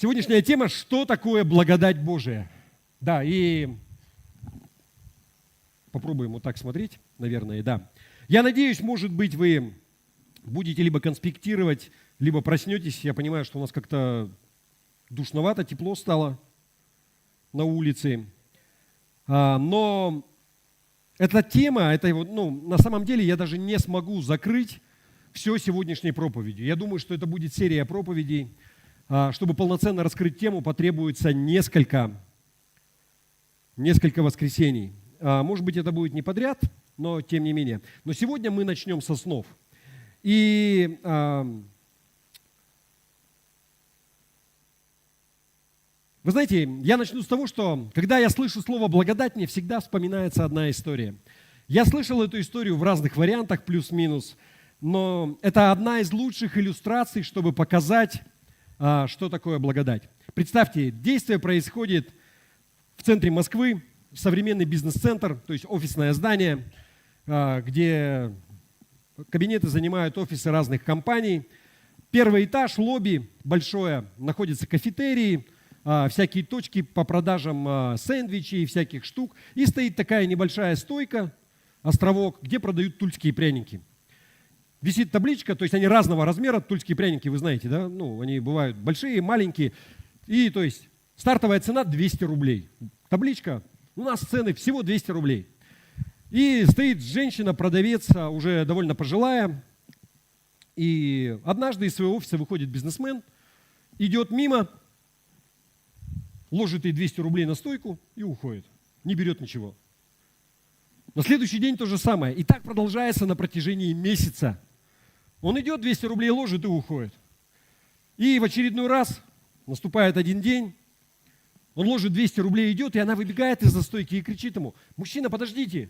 Сегодняшняя тема – что такое благодать Божия? Да, и попробуем вот так смотреть, наверное, да. Я надеюсь, может быть, вы будете либо конспектировать, либо проснетесь. Я понимаю, что у нас как-то душновато, тепло стало на улице. Но эта тема, на самом деле я даже не смогу закрыть все сегодняшней проповедью. Я думаю, что это будет серия проповедей. Чтобы полноценно раскрыть тему, потребуется несколько воскресений. Может быть, это будет не подряд, но тем не менее. Но сегодня мы начнем со снов. И вы знаете, я начну с того, что когда я слышу слово «благодать», мне всегда вспоминается одна история. Я слышал эту историю в разных вариантах, плюс-минус, но это одна из лучших иллюстраций, чтобы показать, что такое благодать. Представьте, действие происходит в центре Москвы, современный бизнес-центр, то есть офисное здание, где кабинеты занимают офисы разных компаний. Первый этаж, лобби большое, находятся кафетерии, всякие точки по продажам сэндвичей и всяких штук. И стоит такая небольшая стойка, островок, где продают тульские пряники. Висит табличка, то есть они разного размера, тульские пряники, вы знаете, да? Они бывают большие, маленькие. И, то есть, стартовая цена 200 рублей. Табличка, у нас цены всего 200 рублей. И стоит женщина-продавец, уже довольно пожилая. И однажды из своего офиса выходит бизнесмен, идет мимо, ложит ей 200 рублей на стойку и уходит. Не берет ничего. На следующий день то же самое. И так продолжается на протяжении месяца. Он идет, 200 рублей ложит и уходит. И в очередной раз наступает один день, он ложит 200 рублей, идет, и она выбегает из-за стойки и кричит ему: «Мужчина, подождите!»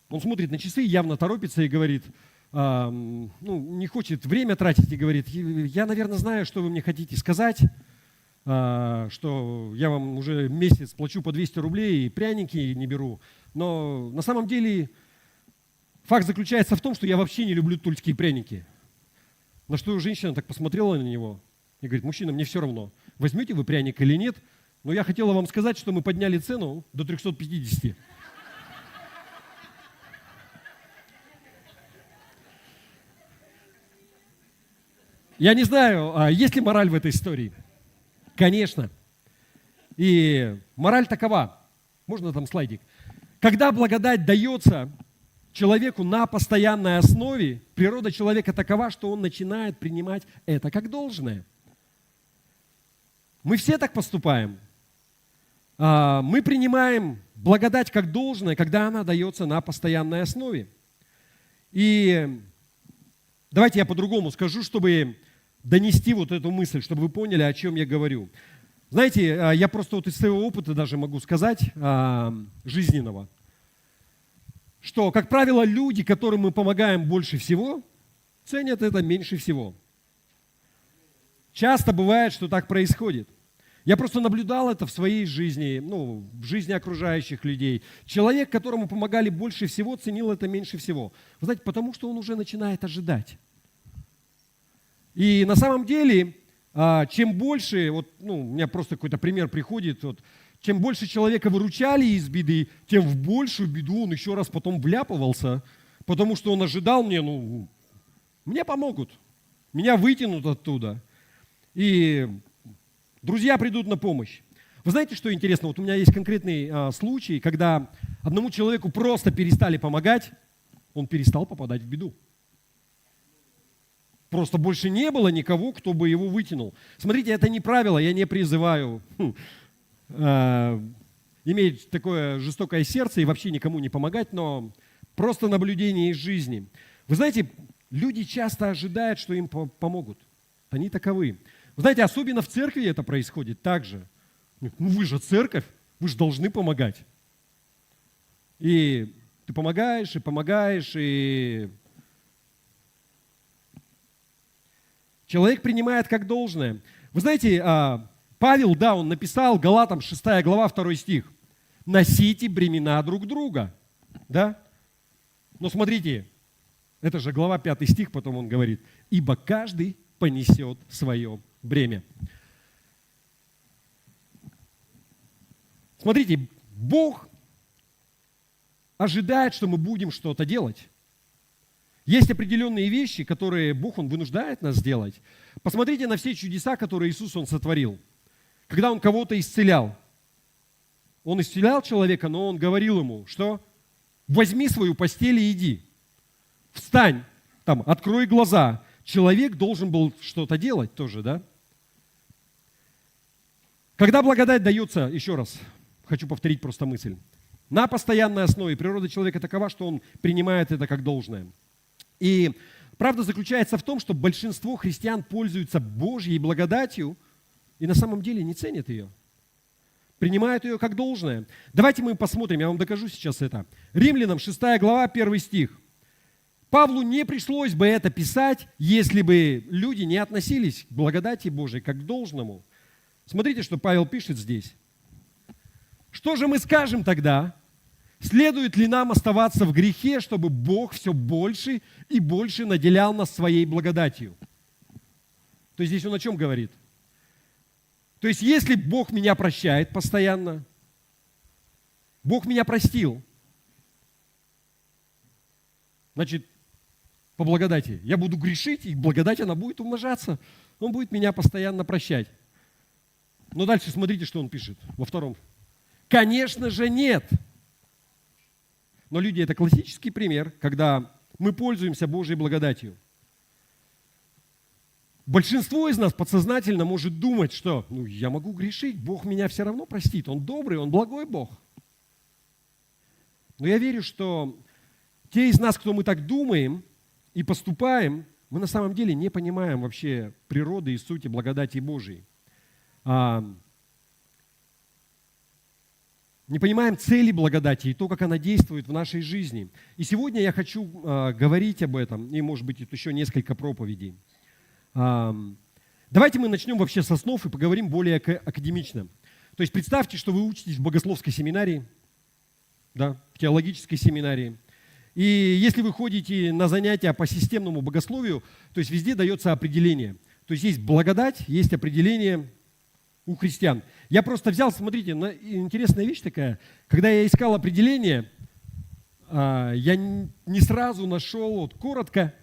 Он смотрит на часы, явно торопится и говорит, не хочет время тратить, и говорит: «Я, наверное, знаю, что вы мне хотите сказать, что я вам уже месяц плачу по 200 рублей и пряники не беру, но на самом деле факт заключается в том, что я вообще не люблю тульские пряники». На что женщина так посмотрела на него и говорит: «Мужчина, мне все равно, возьмете вы пряник или нет, но я хотела вам сказать, что мы подняли цену до 350. Я не знаю, есть ли мораль в этой истории. Конечно. И мораль такова. Можно там слайдик? Когда благодать дается человеку на постоянной основе, природа человека такова, что он начинает принимать это как должное. Мы все так поступаем. Мы принимаем благодать как должное, когда она дается на постоянной основе. И давайте я по-другому скажу, чтобы донести вот эту мысль, чтобы вы поняли, о чем я говорю. Знаете, я просто вот из своего опыта даже могу сказать, жизненного, что, как правило, люди, которым мы помогаем больше всего, ценят это меньше всего. Часто бывает, что так происходит. Я просто наблюдал это в своей жизни, в жизни окружающих людей. Человек, которому помогали больше всего, ценил это меньше всего. Вы знаете, потому что он уже начинает ожидать. И на самом деле, чем больше, у меня просто какой-то пример приходит, чем больше человека выручали из беды, тем в большую беду он еще раз потом вляпывался, потому что он ожидал мне помогут, меня вытянут оттуда, и друзья придут на помощь. Вы знаете, что интересно? Вот у меня есть конкретный случай, когда одному человеку просто перестали помогать, он перестал попадать в беду. Просто больше не было никого, кто бы его вытянул. Смотрите, это не правило, я не призываю иметь такое жестокое сердце и вообще никому не помогать, но просто наблюдение из жизни. Вы знаете, люди часто ожидают, что им помогут. Они таковы. Вы знаете, особенно в церкви это происходит так же. Вы же церковь, вы же должны помогать. И ты помогаешь, и человек принимает как должное. Вы знаете, Павел, он написал, Галатам 6 глава, 2 стих. «Носите бремена друг друга». Да? Но смотрите, это же глава 5 стих, потом он говорит: «Ибо каждый понесет свое бремя». Смотрите, Бог ожидает, что мы будем что-то делать. Есть определенные вещи, которые Бог, Он вынуждает нас сделать. Посмотрите на все чудеса, которые Иисус, Он сотворил. Когда Он кого-то исцелял. Он исцелял человека, но Он говорил ему, что возьми свою постель и иди. Встань, там, открой глаза. Человек должен был что-то делать тоже, да? Когда благодать дается, еще раз, хочу повторить просто мысль, на постоянной основе природа человека такова, что он принимает это как должное. И правда заключается в том, что большинство христиан пользуются Божьей благодатью и на самом деле не ценят ее. Принимают ее как должное. Давайте мы посмотрим, я вам докажу сейчас это. Римлянам 6 глава, 1 стих. Павлу не пришлось бы это писать, если бы люди не относились к благодати Божией как к должному. Смотрите, что Павел пишет здесь. Что же мы скажем тогда? Следует ли нам оставаться в грехе, чтобы Бог все больше и больше наделял нас своей благодатью? То есть здесь он о чем говорит? То есть если Бог меня прощает постоянно, Бог меня простил, значит, по благодати я буду грешить, и благодать она будет умножаться. Он будет меня постоянно прощать. Но дальше смотрите, что он пишет во 2. Конечно же нет. Но люди, это классический пример, когда мы пользуемся Божьей благодатью. Большинство из нас подсознательно может думать, что я могу грешить, Бог меня все равно простит, Он добрый, Он благой Бог. Но я верю, что те из нас, кто мы так думаем и поступаем, мы на самом деле не понимаем вообще природы и сути благодати Божией. Не понимаем цели благодати и то, как она действует в нашей жизни. И сегодня я хочу говорить об этом, и, может быть, еще несколько проповедей. Давайте мы начнем вообще с основ и поговорим более академично. То есть представьте, что вы учитесь в богословской семинарии, да, в теологической семинарии. И если вы ходите на занятия по системному богословию, то есть везде дается определение. То есть есть благодать, есть определение у христиан. Я просто взял, смотрите, интересная вещь такая. Когда я искал определение, я не сразу нашел вот коротко,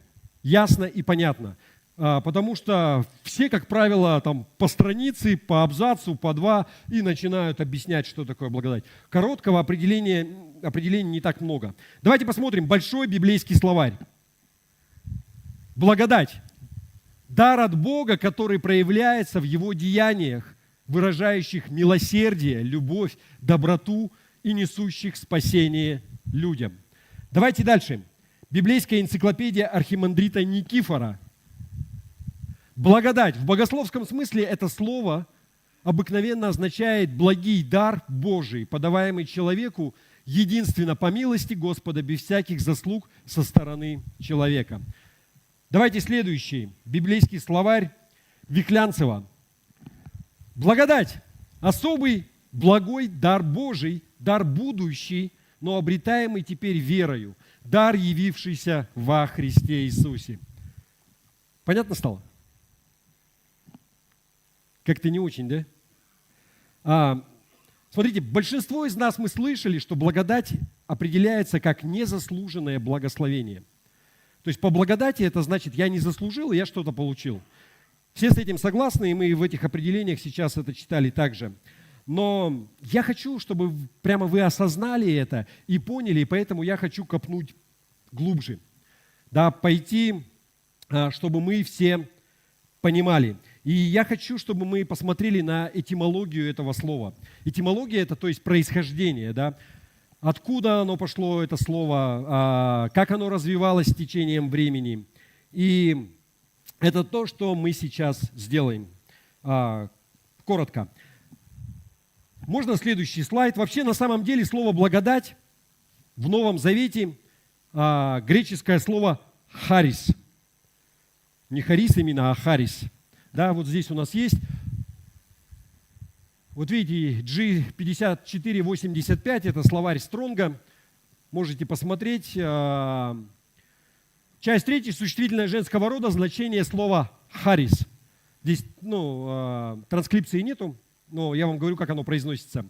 ясно и понятно. Потому что все, как правило, там, по странице, по абзацу, по 2 и начинают объяснять, что такое благодать. Короткого определения не так много. Давайте посмотрим большой библейский словарь. Благодать. Дар от Бога, который проявляется в Его деяниях, выражающих милосердие, любовь, доброту и несущих спасение людям. Давайте дальше. Библейская энциклопедия архимандрита Никифора. Благодать. В богословском смысле это слово обыкновенно означает благий дар Божий, подаваемый человеку единственно по милости Господа, без всяких заслуг со стороны человека. Давайте следующий. Библейский словарь Виклянцева. Благодать – особый благой дар Божий, дар будущий, но обретаемый теперь верою, дар, явившийся во Христе Иисусе. Понятно стало? Как-то не очень, да? Смотрите, большинство из нас мы слышали, что благодать определяется как незаслуженное благословение. То есть по благодати это значит, я не заслужил, и я что-то получил. Все с этим согласны, и мы в этих определениях сейчас это читали также. Но я хочу, чтобы прямо вы осознали это и поняли, и поэтому я хочу копнуть глубже. Да, пойти, чтобы мы все понимали. И я хочу, чтобы мы посмотрели на этимологию этого слова. Этимология – это, то есть, происхождение, да? Откуда оно пошло, это слово, как оно развивалось с течением времени. И это то, что мы сейчас сделаем. Коротко. Можно следующий слайд. Вообще, на самом деле, слово «благодать» в Новом Завете греческое слово «харис». Не «харис» именно, а «харис». Да, вот здесь у нас есть. Вот видите, G5485, это словарь Стронга. Можете посмотреть. Часть 3, существительное женского рода, значение слова «харис». Здесь транскрипции нету, но я вам говорю, как оно произносится.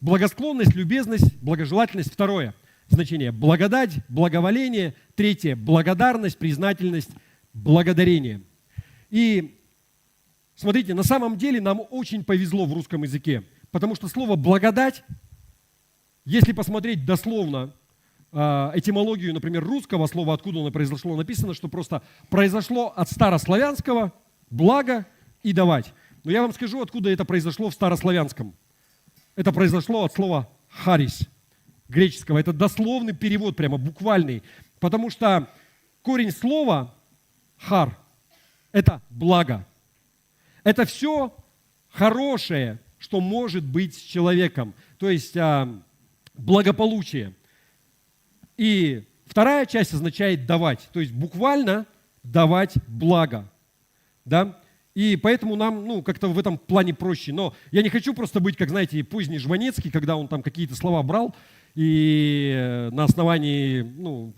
Благосклонность, любезность, благожелательность. Второе значение – благодать, благоволение. Третье – благодарность, признательность, благодарение. И смотрите, на самом деле нам очень повезло в русском языке, потому что слово «благодать», если посмотреть дословно этимологию, например, русского слова, откуда оно произошло, написано, что просто произошло от старославянского «благо» и «давать». Но я вам скажу, откуда это произошло в старославянском. Это произошло от слова «харис» греческого. Это дословный перевод, прямо буквальный. Потому что корень слова «хар» – это «благо». Это все хорошее, что может быть с человеком. То есть благополучие. И вторая часть означает «давать». То есть буквально «давать благо». Да? И поэтому нам, как-то в этом плане проще. Но я не хочу просто быть, как, знаете, поздний Жванецкий, когда он там какие-то слова брал и на основании,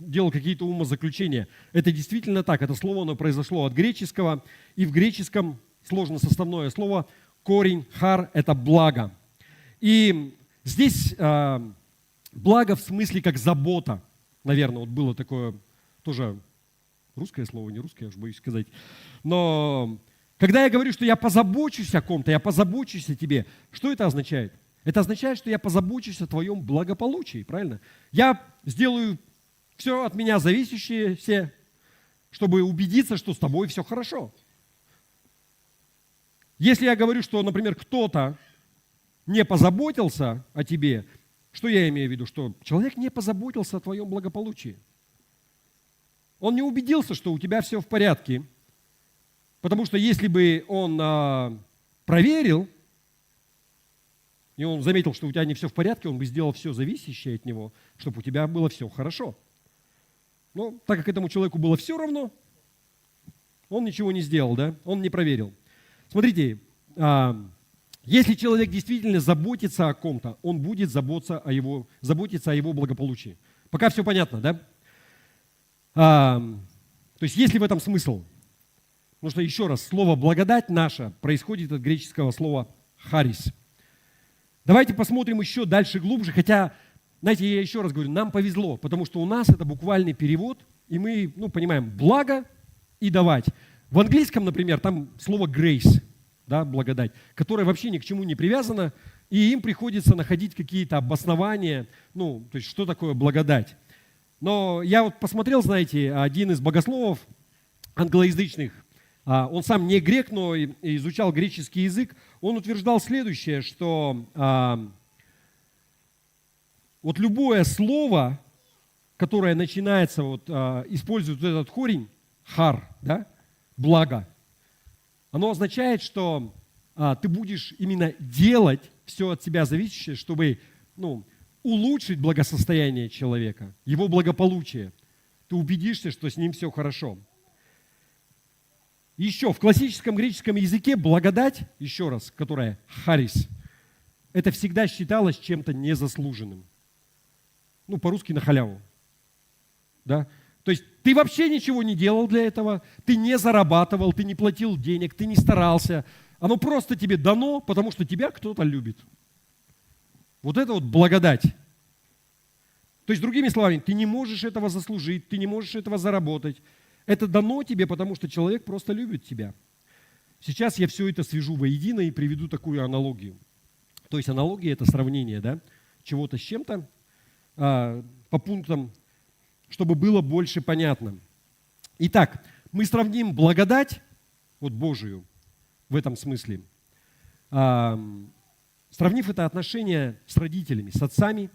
делал какие-то умозаключения. Это действительно так. Это слово, оно произошло от греческого. И в греческом сложносоставное слово корень «хар» – это «благо». И здесь благо в смысле как забота. Наверное, вот было такое тоже русское слово, не русское, я уж боюсь сказать. Но когда я говорю, что я позабочусь о ком-то, я позабочусь о тебе, что это означает? Это означает, что я позабочусь о твоем благополучии, правильно? Я сделаю все от меня зависящее, чтобы убедиться, что с тобой все хорошо. Если я говорю, что, например, кто-то не позаботился о тебе, что я имею в виду? Что человек не позаботился о твоем благополучии. Он не убедился, что у тебя все в порядке. Потому что если бы он проверил, и он заметил, что у тебя не все в порядке, он бы сделал все зависящее от него, чтобы у тебя было все хорошо. Но так как этому человеку было все равно, он ничего не сделал, да? Он не проверил. Смотрите, если человек действительно заботится о ком-то, он будет заботиться о его благополучии. Пока все понятно, да? То есть есть ли в этом смысл? Потому что, еще раз, слово «благодать» наша происходит от греческого слова «харис». Давайте посмотрим еще дальше, глубже. Хотя, знаете, я еще раз говорю, нам повезло, потому что у нас это буквальный перевод, и мы понимаем «благо» и «давать». В английском, например, там слово «grace». Да, благодать, которая вообще ни к чему не привязана, и им приходится находить какие-то обоснования, то есть что такое благодать. Но я вот посмотрел, знаете, один из богословов англоязычных, он сам не грек, но изучал греческий язык, он утверждал следующее, что вот любое слово, которое начинается, использует этот корень, хар, да, благо, оно означает, что ты будешь именно делать все от себя зависящее, чтобы улучшить благосостояние человека, его благополучие. Ты убедишься, что с ним все хорошо. Еще в классическом греческом языке благодать, еще раз, которая харис, это всегда считалось чем-то незаслуженным. По-русски на халяву. Да? То есть ты вообще ничего не делал для этого, ты не зарабатывал, ты не платил денег, ты не старался. Оно просто тебе дано, потому что тебя кто-то любит. Вот это вот благодать. То есть, другими словами, ты не можешь этого заслужить, ты не можешь этого заработать. Это дано тебе, потому что человек просто любит тебя. Сейчас я все это свяжу воедино и приведу такую аналогию. То есть аналогия – это сравнение, да, чего-то с чем-то по пунктам, чтобы было больше понятно. Итак, мы сравним благодать, вот Божию в этом смысле, сравнив это отношение с родителями, с отцами,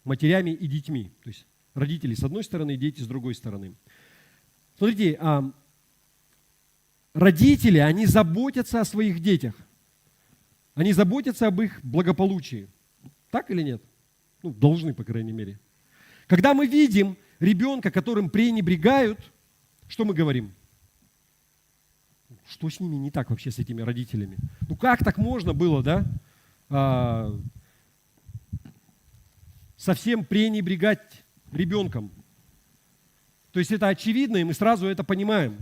матерями и детьми. То есть родители с одной стороны, дети с другой стороны. Смотрите, родители, они заботятся о своих детях. Они заботятся об их благополучии. Так или нет? Должны, по крайней мере. Когда мы видим ребенка, которым пренебрегают, что мы говорим? Что с ними не так вообще, с этими родителями? Как так можно было, да, совсем пренебрегать ребенком? То есть это очевидно, и мы сразу это понимаем.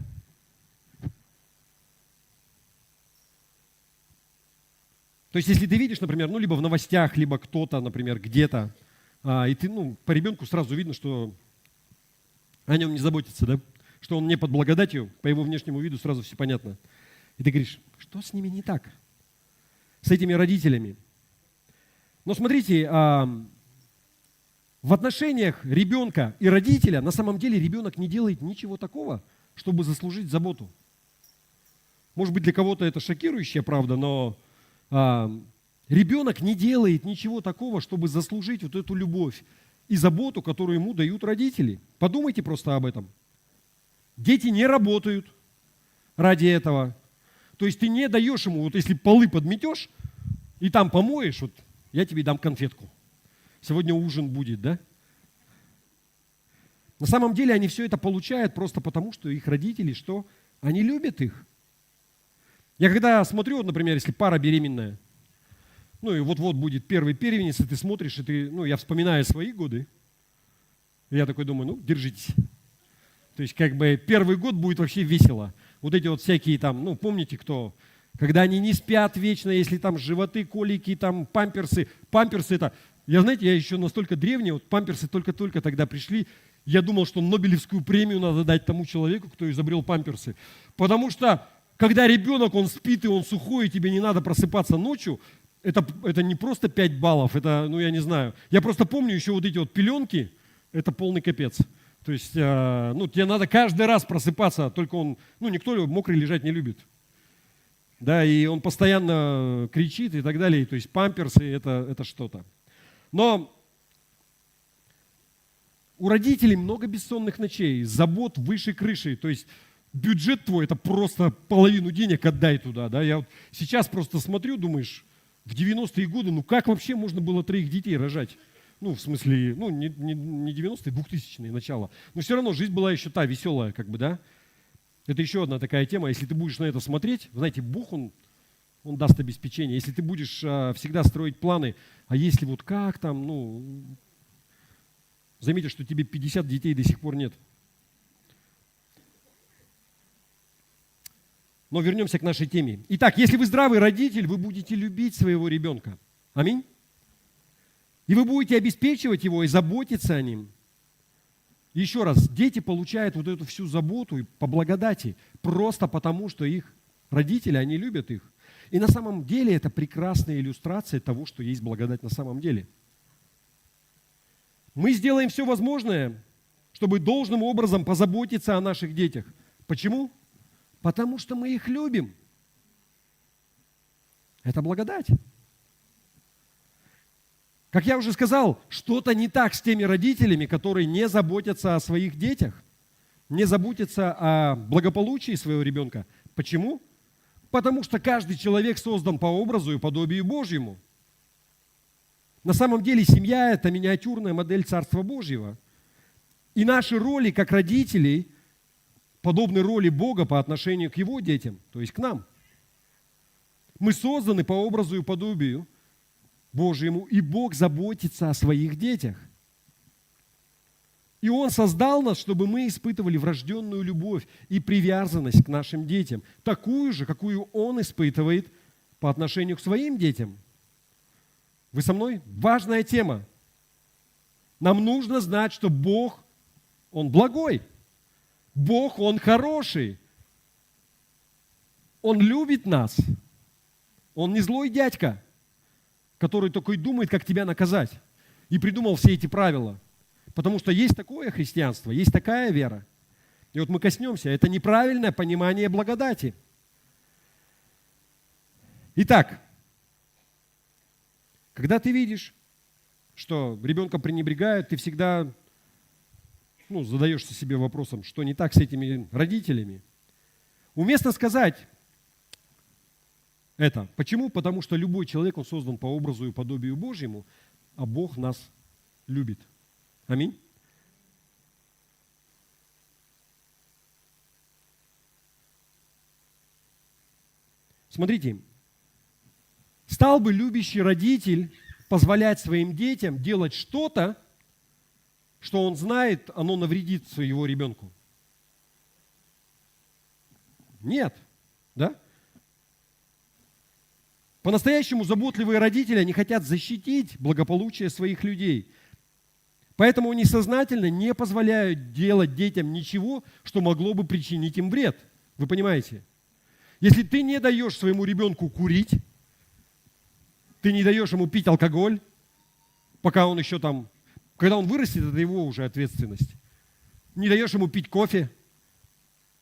То есть, если ты видишь, например, ну, либо в новостях, либо кто-то, например, где-то, и ты, ну, по ребенку сразу видно, что о нем не заботится, да? Что он не под благодатью, по его внешнему виду сразу все понятно. И ты говоришь, что с ними не так? С этими родителями. Но смотрите, в отношениях ребенка и родителя на самом деле ребенок не делает ничего такого, чтобы заслужить заботу. Может быть, для кого-то это шокирующая правда, но ребенок не делает ничего такого, чтобы заслужить вот эту любовь и заботу, которую ему дают родители. Подумайте просто об этом. Дети не работают ради этого. То есть ты не даешь ему, вот если полы подметешь и там помоешь, вот я тебе дам конфетку. Сегодня ужин будет, да? На самом деле они все это получают просто потому, что их родители, что они любят их. Я когда смотрю, вот, например, если пара беременная, ну и вот-вот будет первый первенец, и ты смотришь, и ты, ну я вспоминаю свои годы, и я такой думаю, ну держитесь. То есть как бы первый год будет вообще весело. Вот эти вот всякие там, ну помните кто, когда они не спят вечно, если там животы, колики, там памперсы это, знаете, я еще настолько древний, вот памперсы только-только тогда пришли, я думал, что Нобелевскую премию надо дать тому человеку, кто изобрел памперсы. Потому что, когда ребенок, он спит и он сухой, и тебе не надо просыпаться ночью, это не просто 5 баллов, это, ну я не знаю. Я просто помню еще вот эти вот пеленки, это полный капец. То есть, ну тебе надо каждый раз просыпаться, только он, ну никто мокрый лежать не любит. Да, и он постоянно кричит и так далее. То есть памперсы это что-то. Но у родителей много бессонных ночей, забот выше крыши. То есть бюджет твой, это просто половину денег отдай туда. Да? Я вот сейчас просто смотрю, думаешь, в 90-е годы, ну как вообще можно было 3 детей рожать? Ну, в смысле, ну не 90-е, 2000-е начало. Но все равно жизнь была еще та веселая, как бы, да? Это еще одна такая тема. Если ты будешь на это смотреть, знаете, Бог, Он даст обеспечение. Если ты будешь всегда строить планы, а если вот как там, ну, заметишь, что тебе 50 детей до сих пор нет. Но вернемся к нашей теме. Итак, если вы здравый родитель, вы будете любить своего ребенка. Аминь. И вы будете обеспечивать его и заботиться о нем. Еще раз, дети получают вот эту всю заботу по благодати, просто потому, что их родители, они любят их. И на самом деле это прекрасная иллюстрация того, что есть благодать на самом деле. Мы сделаем все возможное, чтобы должным образом позаботиться о наших детях. Почему? Потому что мы их любим. Это благодать. Как я уже сказал, что-то не так с теми родителями, которые не заботятся о своих детях, не заботятся о благополучии своего ребенка. Почему? Потому что каждый человек создан по образу и подобию Божьему. На самом деле семья – это миниатюрная модель Царства Божьего. И наши роли как родителей подобны роли Бога по отношению к Его детям, то есть к нам. Мы созданы по образу и подобию Божьему, и Бог заботится о своих детях. И Он создал нас, чтобы мы испытывали врожденную любовь и привязанность к нашим детям, такую же, какую Он испытывает по отношению к своим детям. Вы со мной? Важная тема. Нам нужно знать, что Бог, Он благой. Бог, Он хороший. Он любит нас. Он не злой дядька, который только и думает, как тебя наказать. И придумал все эти правила. Потому что есть такое христианство, есть такая вера. И вот мы коснемся. Это неправильное понимание благодати. Итак, когда ты видишь, что ребенка пренебрегают, ты всегда задаешься себе вопросом, что не так с этими родителями. Уместно сказать это. Почему? Потому что любой человек, он создан по образу и подобию Божьему, а Бог нас любит. Аминь. Смотрите, стал бы любящий родитель позволять своим детям делать что-то, что он знает, оно навредит его ребенку? Нет, да? По-настоящему заботливые родители, они хотят защитить благополучие своих людей. Поэтому они сознательно не позволяют делать детям ничего, что могло бы причинить им вред. Вы понимаете? Если ты не даешь своему ребенку курить, ты не даешь ему пить алкоголь, пока он еще там, когда он вырастет, это его уже ответственность. Не даешь ему пить кофе,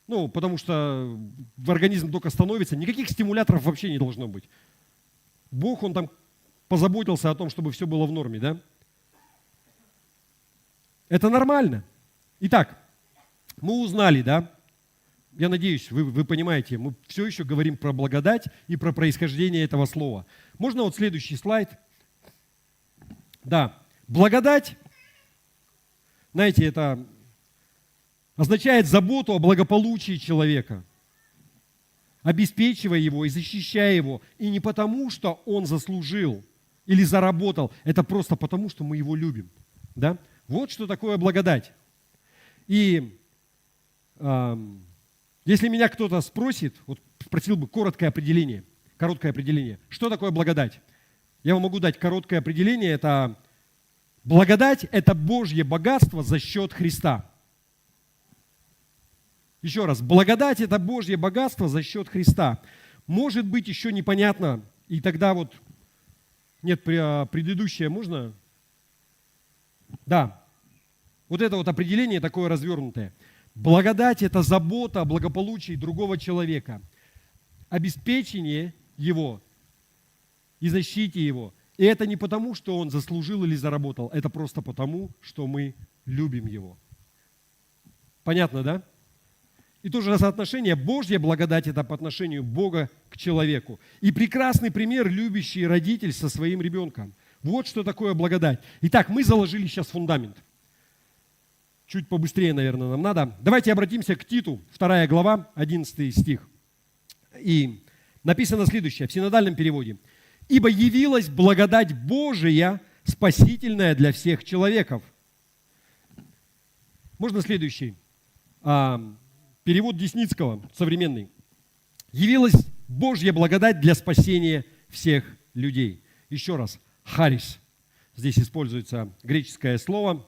потому что в организм только становится, никаких стимуляторов вообще не должно быть. Бог, Он там позаботился о том, чтобы все было в норме, да? Это нормально. Итак, мы узнали, да? Я надеюсь, вы понимаете, мы все еще говорим про благодать и про происхождение этого слова. Можно вот следующий слайд? Да, благодать, знаете, это означает заботу о благополучии человека, обеспечивая его и защищая его. И не потому, что он заслужил или заработал, это просто потому, что мы его любим. Да? Вот что такое благодать. И если меня кто-то спросит, вот спросил бы короткое определение, что такое благодать? Я вам могу дать короткое определение. Это благодать – это Божье богатство за счет Христа. Еще раз, благодать – это Божье богатство за счет Христа. Может быть, еще непонятно, и тогда вот, нет, предыдущее можно? Да, вот это вот определение такое развернутое. Благодать – это забота о благополучии другого человека, обеспечение его и защите его. И это не потому, что он заслужил или заработал, это просто потому, что мы любим его. Понятно, да? И то же соотношение Божья благодать – это по отношению Бога к человеку. И прекрасный пример любящий родитель со своим ребенком. Вот что такое благодать. Итак, мы заложили сейчас фундамент. Чуть побыстрее, наверное, нам надо. Давайте обратимся к Титу, 2 глава, 11 стих. И написано следующее в синодальном переводе. «Ибо явилась благодать Божия, спасительная для всех человеков». Можно следующий? Перевод Десницкого, современный. «Явилась Божья благодать для спасения всех людей». Еще раз. «Харис». Здесь используется греческое слово.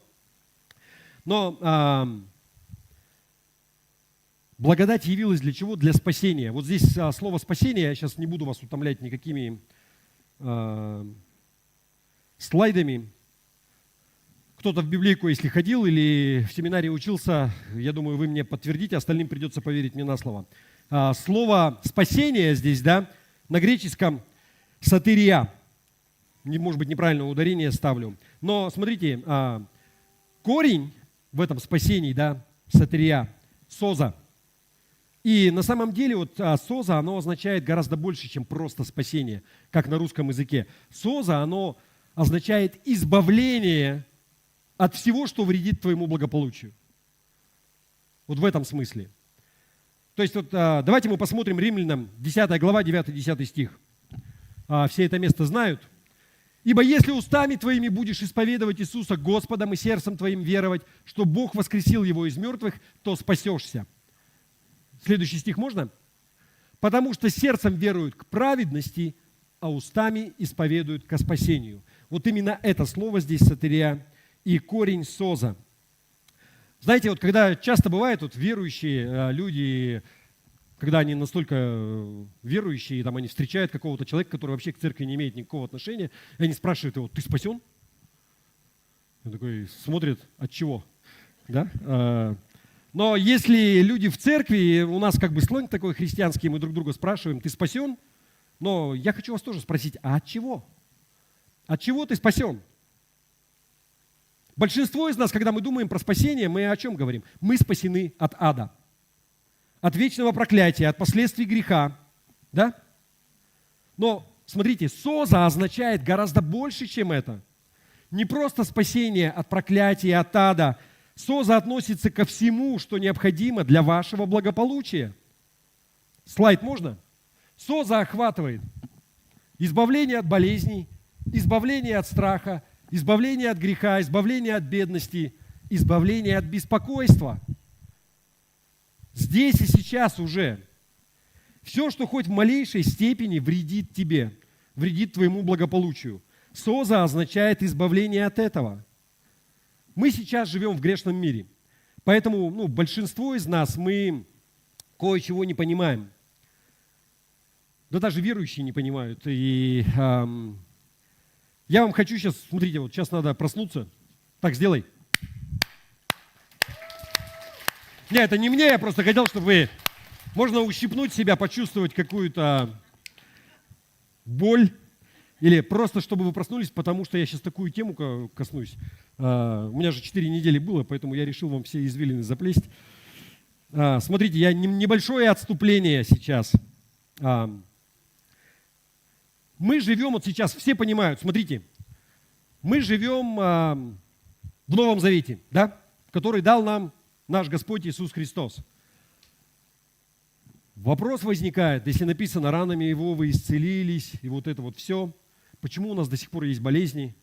Но благодать явилась для чего? Для спасения. Вот здесь слово «спасение», я сейчас не буду вас утомлять никакими слайдами. Кто-то в библейку, если ходил или в семинаре учился, я думаю, вы мне подтвердите, остальным придется поверить мне на слово. Слово «спасение» здесь, да, на греческом «сатерия». Может быть, неправильное ударение ставлю. Но смотрите, корень в этом спасении, да, сатерия, соза. И на самом деле вот соза, оно означает гораздо больше, чем просто спасение, как на русском языке. Соза, оно означает избавление от всего, что вредит твоему благополучию. Вот в этом смысле. То есть вот давайте мы посмотрим Римлянам 10 глава, 9-10 стих. Все это место знают. «Ибо если устами твоими будешь исповедовать Иисуса Господом и сердцем твоим веровать, что Бог воскресил Его из мертвых, то спасешься». Следующий стих можно? «Потому что сердцем веруют к праведности, а устами исповедуют ко спасению». Вот именно это слово здесь сатерия и корень соза. Знаете, вот когда часто бывает, вот верующие люди, когда они настолько верующие, там они встречают какого-то человека, который вообще к церкви не имеет никакого отношения, и они спрашивают его: «Ты спасен?» Он такой смотрит: «От чего?» Да? Но если люди в церкви, у нас как бы слой такой христианский, мы друг друга спрашиваем: «Ты спасен?» Но я хочу вас тоже спросить: а от чего? От чего ты спасен? Большинство из нас, когда мы думаем про спасение, мы о чем говорим? Мы спасены от ада, от вечного проклятия, от последствий греха. Да? Но, смотрите, соза означает гораздо больше, чем это. Не просто спасение от проклятия, от ада. Соза относится ко всему, что необходимо для вашего благополучия. Слайд можно? Соза охватывает избавление от болезней, избавление от страха, избавление от греха, избавление от бедности, избавление от беспокойства. Здесь и сейчас уже. Все, что хоть в малейшей степени вредит тебе. вредит твоему благополучию. Соза означает избавление от этого. Мы сейчас живем в грешном мире, поэтому большинство из нас, мы кое-чего не понимаем. Да даже верующие не понимают. И я вам хочу сейчас, смотрите, вот сейчас надо проснуться. Так, сделай. Нет, это не мне, я просто хотел, чтобы вы... Можно ущипнуть себя, почувствовать какую-то боль. Или просто, чтобы вы проснулись, потому что я сейчас такую тему коснусь. У меня же 4 недели было, поэтому я решил вам все извилины заплесть. Смотрите, я небольшое отступление сейчас. Мы живем, вот сейчас все понимают, смотрите, мы живем в Новом Завете, да, который дал нам наш Господь Иисус Христос. Вопрос возникает, если написано, ранами Его вы исцелились, и вот это вот все, почему у нас до сих пор есть болезни,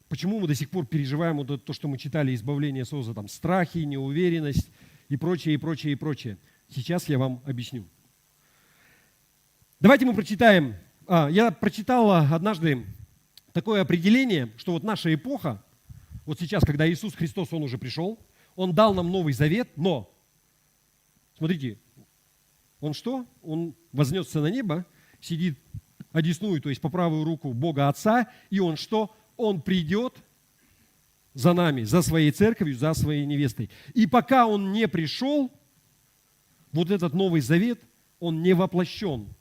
почему мы до сих пор переживаем вот это, то, что мы читали, избавление Соза, там, страхи, неуверенность и прочее, и прочее, и прочее. Сейчас я вам объясню. Давайте мы прочитаем. Я прочитал однажды такое определение, что вот наша эпоха, вот сейчас, когда Иисус Христос, Он уже пришел, Он дал нам Новый Завет, но, смотрите, Он что? Он вознесся на небо, сидит одесную, то есть по правую руку Бога Отца, и Он что? Он придет за нами, за своей церковью, за своей невестой. И пока Он не пришел, вот этот Новый Завет, он не воплощен.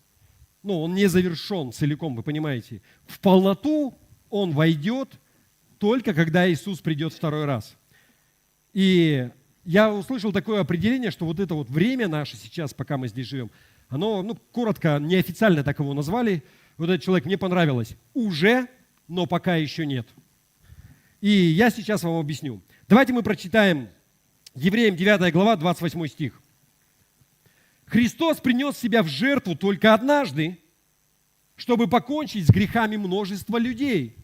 Он не завершен целиком, вы понимаете. В полноту он войдет только когда Иисус придет второй раз. И я услышал такое определение, что вот это вот время наше сейчас, пока мы здесь живем, оно, коротко, неофициально так его назвали. Вот этот человек, мне понравилось. Уже, но пока еще нет. И я сейчас вам объясню. Давайте мы прочитаем Евреям 9 глава, 28 стих. Христос принес себя в жертву только однажды, чтобы покончить с грехами множества людей.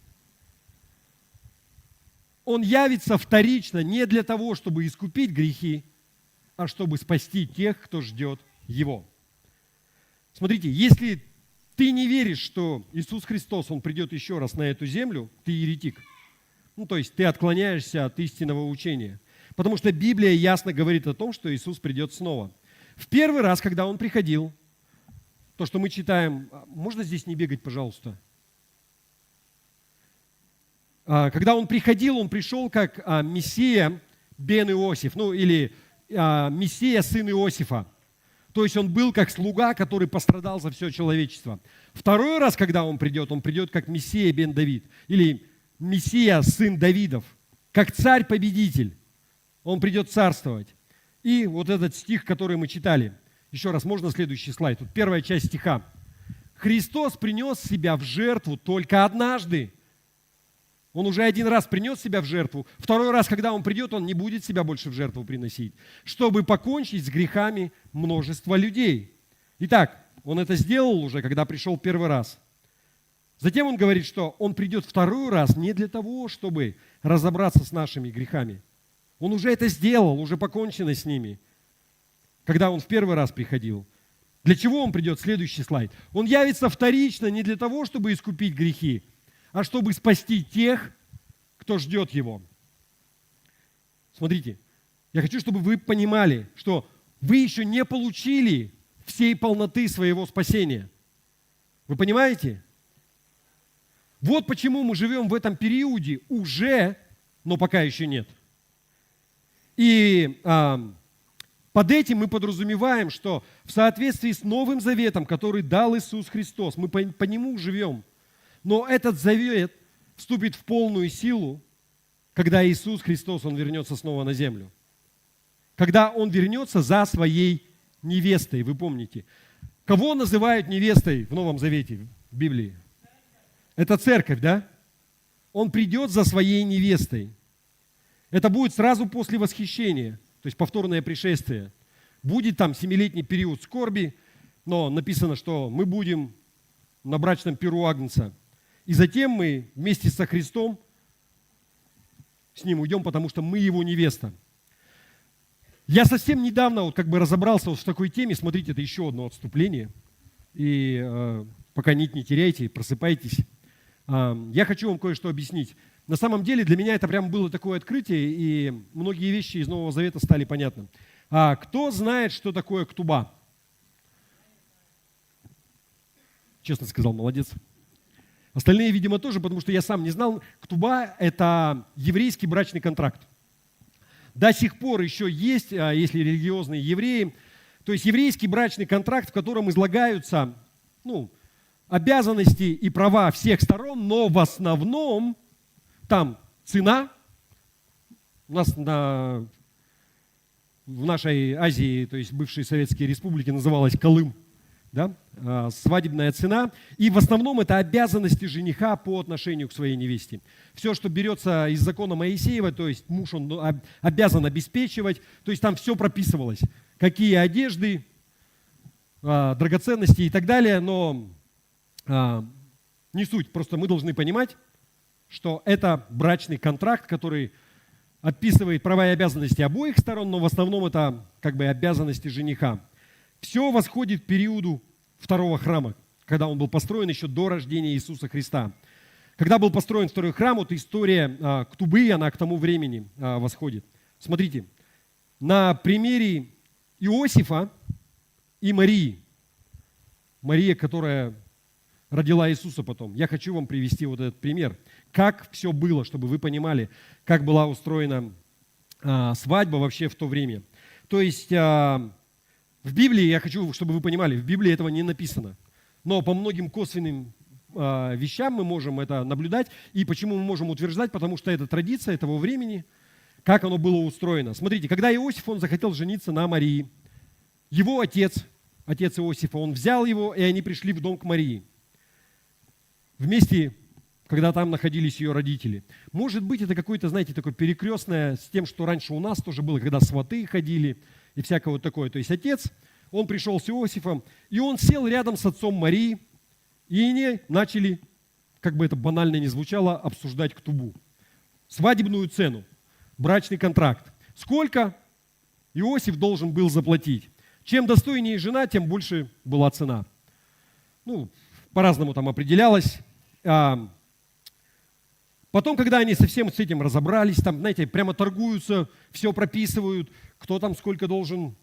Он явится вторично не для того, чтобы искупить грехи, а чтобы спасти тех, кто ждет Его. Смотрите, если ты не веришь, что Иисус Христос, Он придет еще раз на эту землю, ты еретик. То есть ты отклоняешься от истинного учения. Потому что Библия ясно говорит о том, что Иисус придет снова. В первый раз, когда Он приходил, то, что мы читаем, можно здесь не бегать, пожалуйста? Когда Он приходил, Он пришел как Мессия бен Иосиф, или Мессия сын Иосифа. То есть Он был как слуга, который пострадал за все человечество. Второй раз, когда Он придет как Мессия бен Давид, или Мессия сын Давидов, как царь-победитель. Он придет царствовать. И вот этот стих, который мы читали. Еще раз, можно следующий слайд? Тут первая часть стиха. Христос принес себя в жертву только однажды. Он уже один раз принес себя в жертву. Второй раз, когда Он придет, Он не будет себя больше в жертву приносить, чтобы покончить с грехами множества людей. Итак, Он это сделал уже, когда пришел первый раз. Затем Он говорит, что Он придет второй раз не для того, чтобы разобраться с нашими грехами. Он уже это сделал, уже покончено с ними, когда Он в первый раз приходил. Для чего Он придет? Следующий слайд. Он явится вторично не для того, чтобы искупить грехи, а чтобы спасти тех, кто ждет Его. Смотрите, я хочу, чтобы вы понимали, что вы еще не получили всей полноты своего спасения. Вы понимаете? Вот почему мы живем в этом периоде уже, но пока еще нет. И под этим мы подразумеваем, что в соответствии с Новым Заветом, который дал Иисус Христос, мы по нему живем. Но этот завет вступит в полную силу, когда Иисус Христос, Он вернется снова на землю. Когда Он вернется за своей невестой, вы помните. Кого называют невестой в Новом Завете, в Библии? Это церковь, да? Он придет за своей невестой. Это будет сразу после восхищения, то есть повторное пришествие. Будет там 7-летний период скорби, но написано, что мы будем на брачном пиру Агнца. И затем мы вместе со Христом с Ним уйдем, потому что мы Его невеста. Я совсем недавно разобрался в такой теме. Смотрите, это еще одно отступление. И пока нить не теряйте, просыпайтесь. Я хочу вам кое-что объяснить. На самом деле для меня это прям было такое открытие, и многие вещи из Нового Завета стали понятны. Кто знает, что такое ктуба? Честно сказал, молодец. Остальные, видимо, тоже, потому что я сам не знал. Ктуба – это еврейский брачный контракт. До сих пор еще есть, если религиозные евреи, то есть еврейский брачный контракт, в котором излагаются обязанности и права всех сторон, но в основном там цена. У нас в нашей Азии, то есть бывшей Советской Республике, называлась Колым, да? Свадебная цена. И в основном это обязанности жениха по отношению к своей невесте. Все, что берется из закона Моисеева, то есть муж он обязан обеспечивать, то есть там все прописывалось. Какие одежды, драгоценности и так далее, но не суть. Просто мы должны понимать, что это брачный контракт, который описывает права и обязанности обоих сторон, но в основном это как бы обязанности жениха. Все восходит к периоду второго храма, когда он был построен еще до рождения Иисуса Христа. Когда был построен второй храм, вот история ктубы, она к тому времени восходит. Смотрите, на примере Иосифа и Марии, Мария, которая родила Иисуса потом, я хочу вам привести вот этот пример, как все было, чтобы вы понимали, как была устроена свадьба вообще в то время. То есть в Библии, я хочу, чтобы вы понимали, в Библии этого не написано. Но по многим косвенным вещам мы можем это наблюдать. И почему мы можем утверждать? Потому что это традиция того времени, как оно было устроено. Смотрите, когда Иосиф, он захотел жениться на Марии, его отец Иосифа, он взял его, и они пришли в дом к Марии. Вместе, когда там находились ее родители. Может быть, это какое-то, знаете, такое перекрестное с тем, что раньше у нас тоже было, когда сваты ходили, и всякое вот такое. То есть отец, он пришел с Иосифом, и он сел рядом с отцом Марии, и они начали, как бы это банально ни звучало, обсуждать ктубу. Свадебную цену, брачный контракт. Сколько Иосиф должен был заплатить? Чем достойнее жена, тем больше была цена. По-разному там определялось. Потом, когда они совсем с этим разобрались, там, знаете, прямо торгуются, все прописывают, кто там сколько должен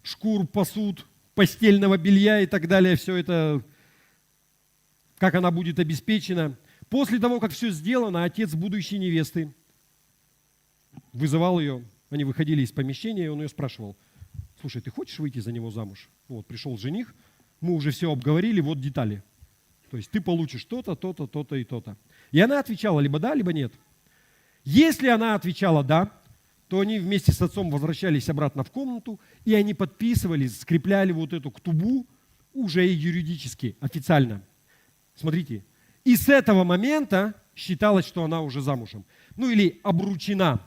шкур, посуд, постельного белья и так далее, все это, как она будет обеспечена. После того, как все сделано, отец будущей невесты вызывал ее, они выходили из помещения, и он ее спрашивал: слушай, ты хочешь выйти за него замуж? Вот, пришел жених, мы уже все обговорили, вот детали. То есть ты получишь то-то, то-то, то-то и то-то. И она отвечала либо да, либо нет. Если она отвечала да, то они вместе с отцом возвращались обратно в комнату, и они подписывали, скрепляли вот эту ктубу уже юридически, официально. Смотрите, и с этого момента считалось, что она уже замужем. Или обручена.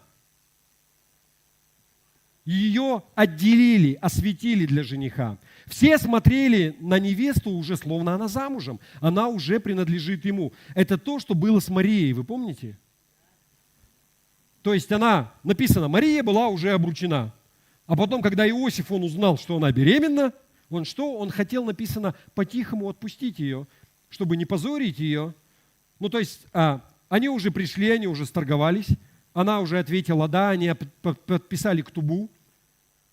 Ее отделили, осветили для жениха. Все смотрели на невесту уже, словно она замужем. Она уже принадлежит ему. Это то, что было с Марией, вы помните? То есть написано, Мария была уже обручена. А потом, когда Иосиф, он узнал, что она беременна, он хотел, написано, по-тихому отпустить ее, чтобы не позорить ее. То есть они уже пришли, они уже сторговались. Она уже ответила да, они подписали ктубу.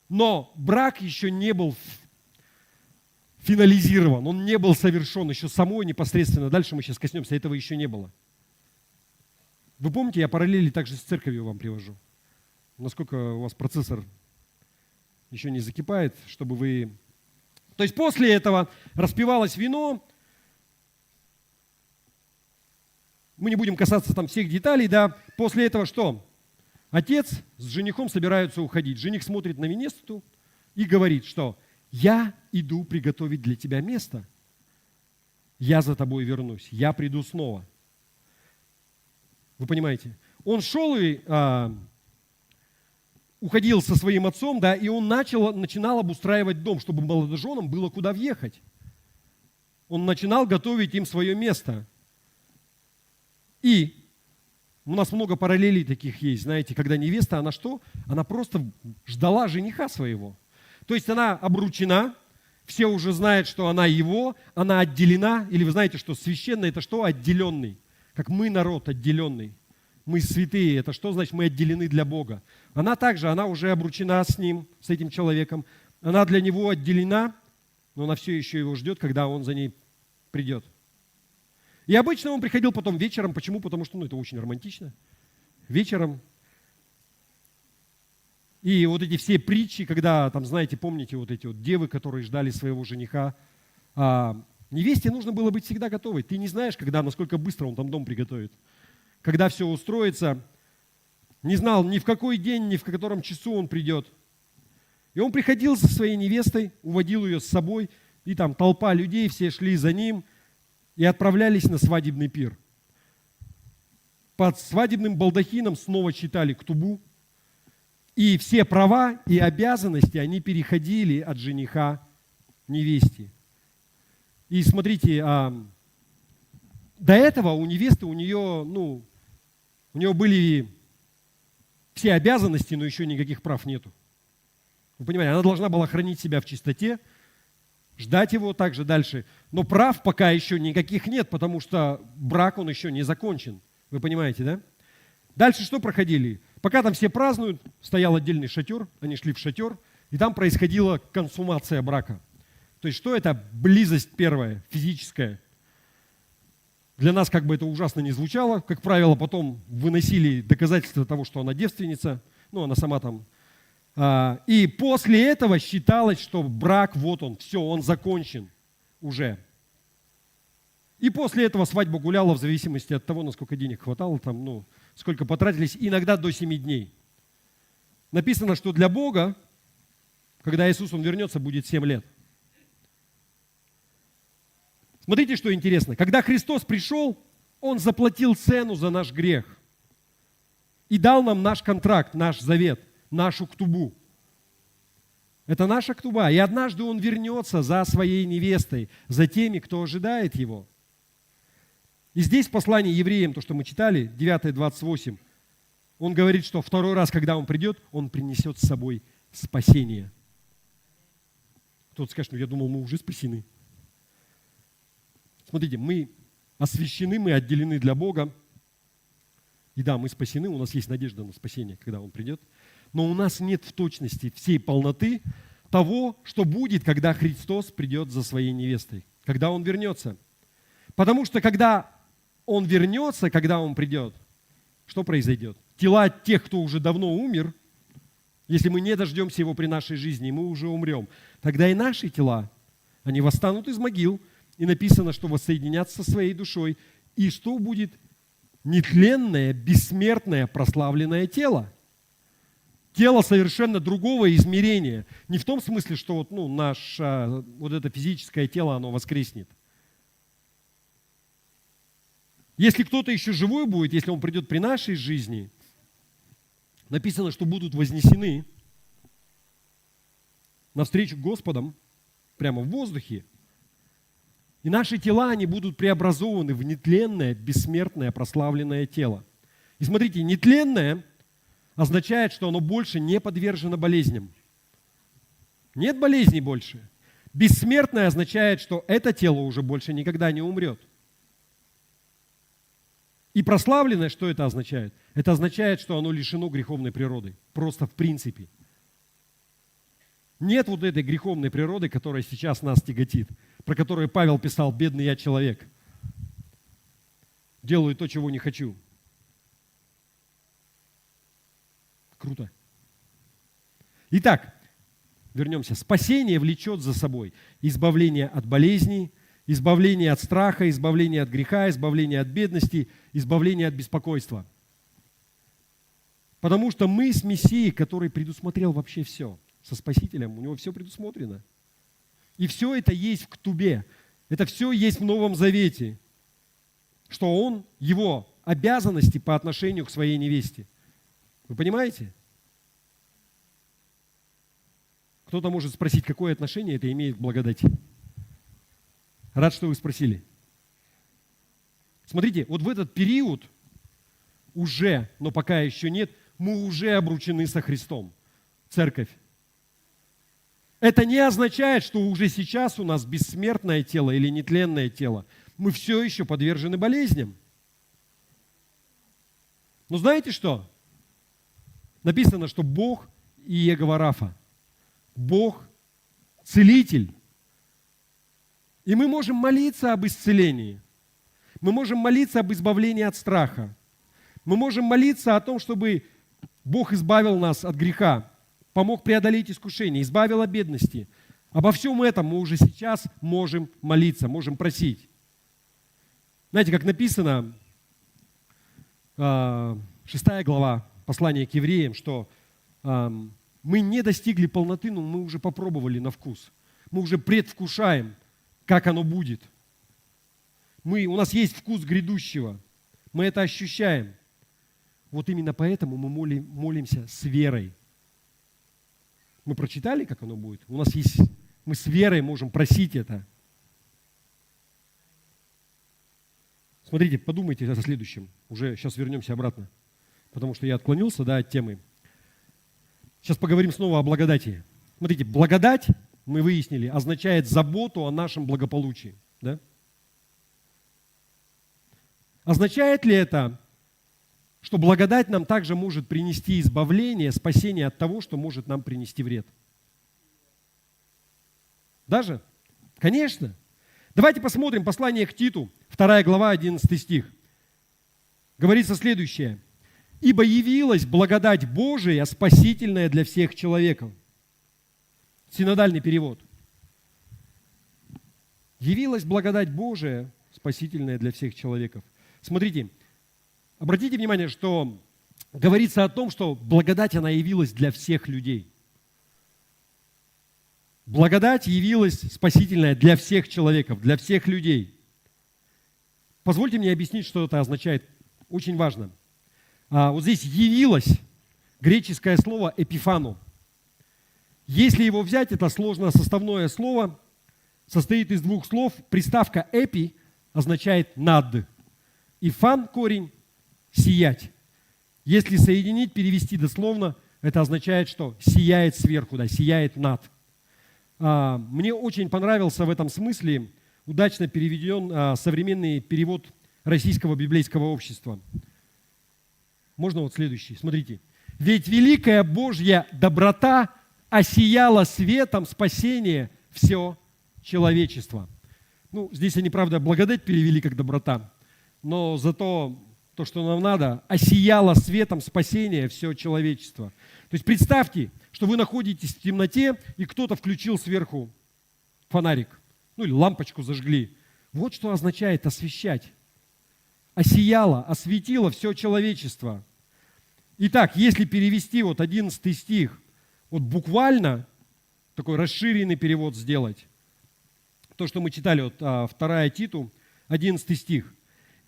Но брак еще не был финализирован, он не был совершен еще самой непосредственно. Дальше мы сейчас коснемся, этого еще не было. Вы помните, я параллели также с церковью вам привожу. Насколько у вас процессор еще не закипает, чтобы вы... То есть после этого распивалось вино. Мы не будем касаться там всех деталей, да. После этого что? Отец с женихом собираются уходить. Жених смотрит на невесту и говорит, что я иду приготовить для тебя место. Я за тобой вернусь. Я приду снова. Вы понимаете? Он шел и уходил со своим отцом, да, и он начинал обустраивать дом, чтобы молодоженам было куда въехать. Он начинал готовить им свое место. И у нас много параллелей таких есть, знаете, когда невеста, она что? Она просто ждала жениха своего. То есть она обручена, Все уже знают, что она его, она отделена. Или вы знаете, что священный – это что? Отделенный. Как мы народ отделенный. Мы святые. Это что значит? Мы отделены для Бога. Она также, она уже обручена с ним, с этим человеком. Она для него отделена, но она все еще его ждет, когда он за ней придет. И обычно он приходил потом вечером. Почему? Потому что это очень романтично. Вечером. И вот эти все притчи, когда, там, знаете, помните, вот эти вот девы, которые ждали своего жениха. Невесте нужно было быть всегда готовой. Ты не знаешь, когда, насколько быстро он там дом приготовит. Когда все устроится. Не знал ни в какой день, ни в котором часу он придет. И он приходил со своей невестой, уводил ее с собой. И там толпа людей, все шли за ним и отправлялись на свадебный пир. Под свадебным балдахином снова читали ктубу. И все права и обязанности, они переходили от жениха к невесте. И смотрите, до этого у невесты, у нее были все обязанности, но еще никаких прав нету. Вы понимаете, она должна была хранить себя в чистоте, ждать его также дальше. Но прав пока еще никаких нет, потому что брак, он еще не закончен. Вы понимаете, да? Дальше что проходили? Пока там все празднуют, стоял отдельный шатер, они шли в шатер, и там происходила консумация брака. То есть что это? Близость первая, физическая. Для нас как бы это ужасно не звучало. Как правило, потом выносили доказательства того, что она девственница. Она сама там. И после этого считалось, что брак, вот он, все, он закончен уже. И после этого свадьба гуляла в зависимости от того, насколько денег хватало, там, сколько потратились, иногда до 7 дней. Написано, что для Бога, когда Иисус, Он вернется, будет 7 лет. Смотрите, что интересно. Когда Христос пришел, Он заплатил цену за наш грех. И дал нам наш контракт, наш завет, нашу ктубу. Это наша ктуба. И однажды Он вернется за своей невестой, за теми, кто ожидает Его. И здесь в послании евреям, то, что мы читали, 9:28, он говорит, что второй раз, когда он придет, он принесет с собой спасение. Кто-то скажет, я думал, мы уже спасены. Смотрите, мы освящены, мы отделены для Бога. И да, мы спасены, у нас есть надежда на спасение, когда Он придет. Но у нас нет в точности всей полноты того, что будет, когда Христос придет за своей невестой, когда Он вернется. Потому что когда Он вернется, когда Он придет, что произойдет? Тела тех, кто уже давно умер, если мы не дождемся Его при нашей жизни, мы уже умрем, тогда и наши тела, они восстанут из могил, и написано, что воссоединятся со своей душой, и что будет? Нетленное, бессмертное, прославленное тело. Тело совершенно другого измерения. Не в том смысле, что наше это физическое тело, оно воскреснет. Если кто-то еще живой будет, если он придет при нашей жизни, написано, что будут вознесены навстречу Господом, прямо в воздухе. И наши тела, они будут преобразованы в нетленное, бессмертное, прославленное тело. И смотрите, нетленное означает, что оно больше не подвержено болезням. Нет болезней больше. Бессмертное означает, что это тело уже больше никогда не умрет. И прославленное, что это означает? Это означает, что оно лишено греховной природы. Просто в принципе. Нет вот этой греховной природы, которая сейчас нас тяготит, про которую Павел писал: «Бедный я человек, делаю то, чего не хочу». Круто. Итак, вернемся. Спасение влечет за собой избавление от болезней, избавление от страха, избавление от греха, избавление от бедности, избавление от беспокойства. Потому что мы с Мессией, который предусмотрел вообще все, со Спасителем, у него все предусмотрено. И все это есть в ктубе, это все есть в Новом Завете, что он, его обязанности по отношению к своей невесте. Вы понимаете? Кто-то может спросить, какое отношение это имеет к благодати. Рад, что вы спросили. Смотрите, вот в этот период уже, но пока еще нет, мы уже обручены со Христом. Церковь. Это не означает, что уже сейчас у нас бессмертное тело или нетленное тело. Мы все еще подвержены болезням. Но знаете что? Написано, что Бог Иегова Рафа. Бог целитель. И мы можем молиться об исцелении. Мы можем молиться об избавлении от страха. Мы можем молиться о том, чтобы Бог избавил нас от греха, помог преодолеть искушение, избавил от бедности. Обо всем этом мы уже сейчас можем молиться, можем просить. Знаете, как написано, 6 глава послания к евреям, что мы не достигли полноты, но мы уже попробовали на вкус. Мы уже предвкушаем, как оно будет. У нас есть вкус грядущего. Мы это ощущаем. Вот именно поэтому мы молимся с верой. Мы прочитали, как оно будет? Мы с верой можем просить это. Смотрите, подумайте о следующем. Уже сейчас вернемся обратно, потому что я отклонился, от темы. Сейчас поговорим снова о благодати. Смотрите, благодать, мы выяснили, означает заботу о нашем благополучии. Да? Означает ли это, что благодать нам также может принести избавление, спасение от того, что может нам принести вред? Даже? Конечно. Давайте посмотрим послание к Титу, 2 глава, 11 стих. Говорится следующее. «Ибо явилась благодать Божия, спасительная для всех человеков». Синодальный перевод. «Явилась благодать Божия, спасительная для всех человеков». Смотрите, обратите внимание, что говорится о том, что благодать, она явилась для всех людей. Благодать явилась спасительная для всех человеков, для всех людей. Позвольте мне объяснить, что это означает. Очень важно. Вот здесь явилось греческое слово «эпифану». Если его взять, это сложносоставное слово, состоит из двух слов. Приставка «эпи» означает «над». И «фан» корень «сиять». Если соединить, перевести дословно, это означает, что «сияет сверху», «сияет над». Мне очень понравился в этом смысле удачно переведен современный перевод Российского библейского общества. Можно вот следующий, смотрите. «Ведь великая Божья доброта осияла светом спасения все человечество». Здесь они, правда, благодать перевели как доброта, но зато то, что нам надо, осияло светом спасения все человечество. То есть представьте, что вы находитесь в темноте, и кто-то включил сверху фонарик, или лампочку зажгли. Вот что означает освещать. Осияло, осветило все человечество. Итак, если перевести 11 стих, буквально, такой расширенный перевод сделать, то, что мы читали, 2 Титу, 11 стих.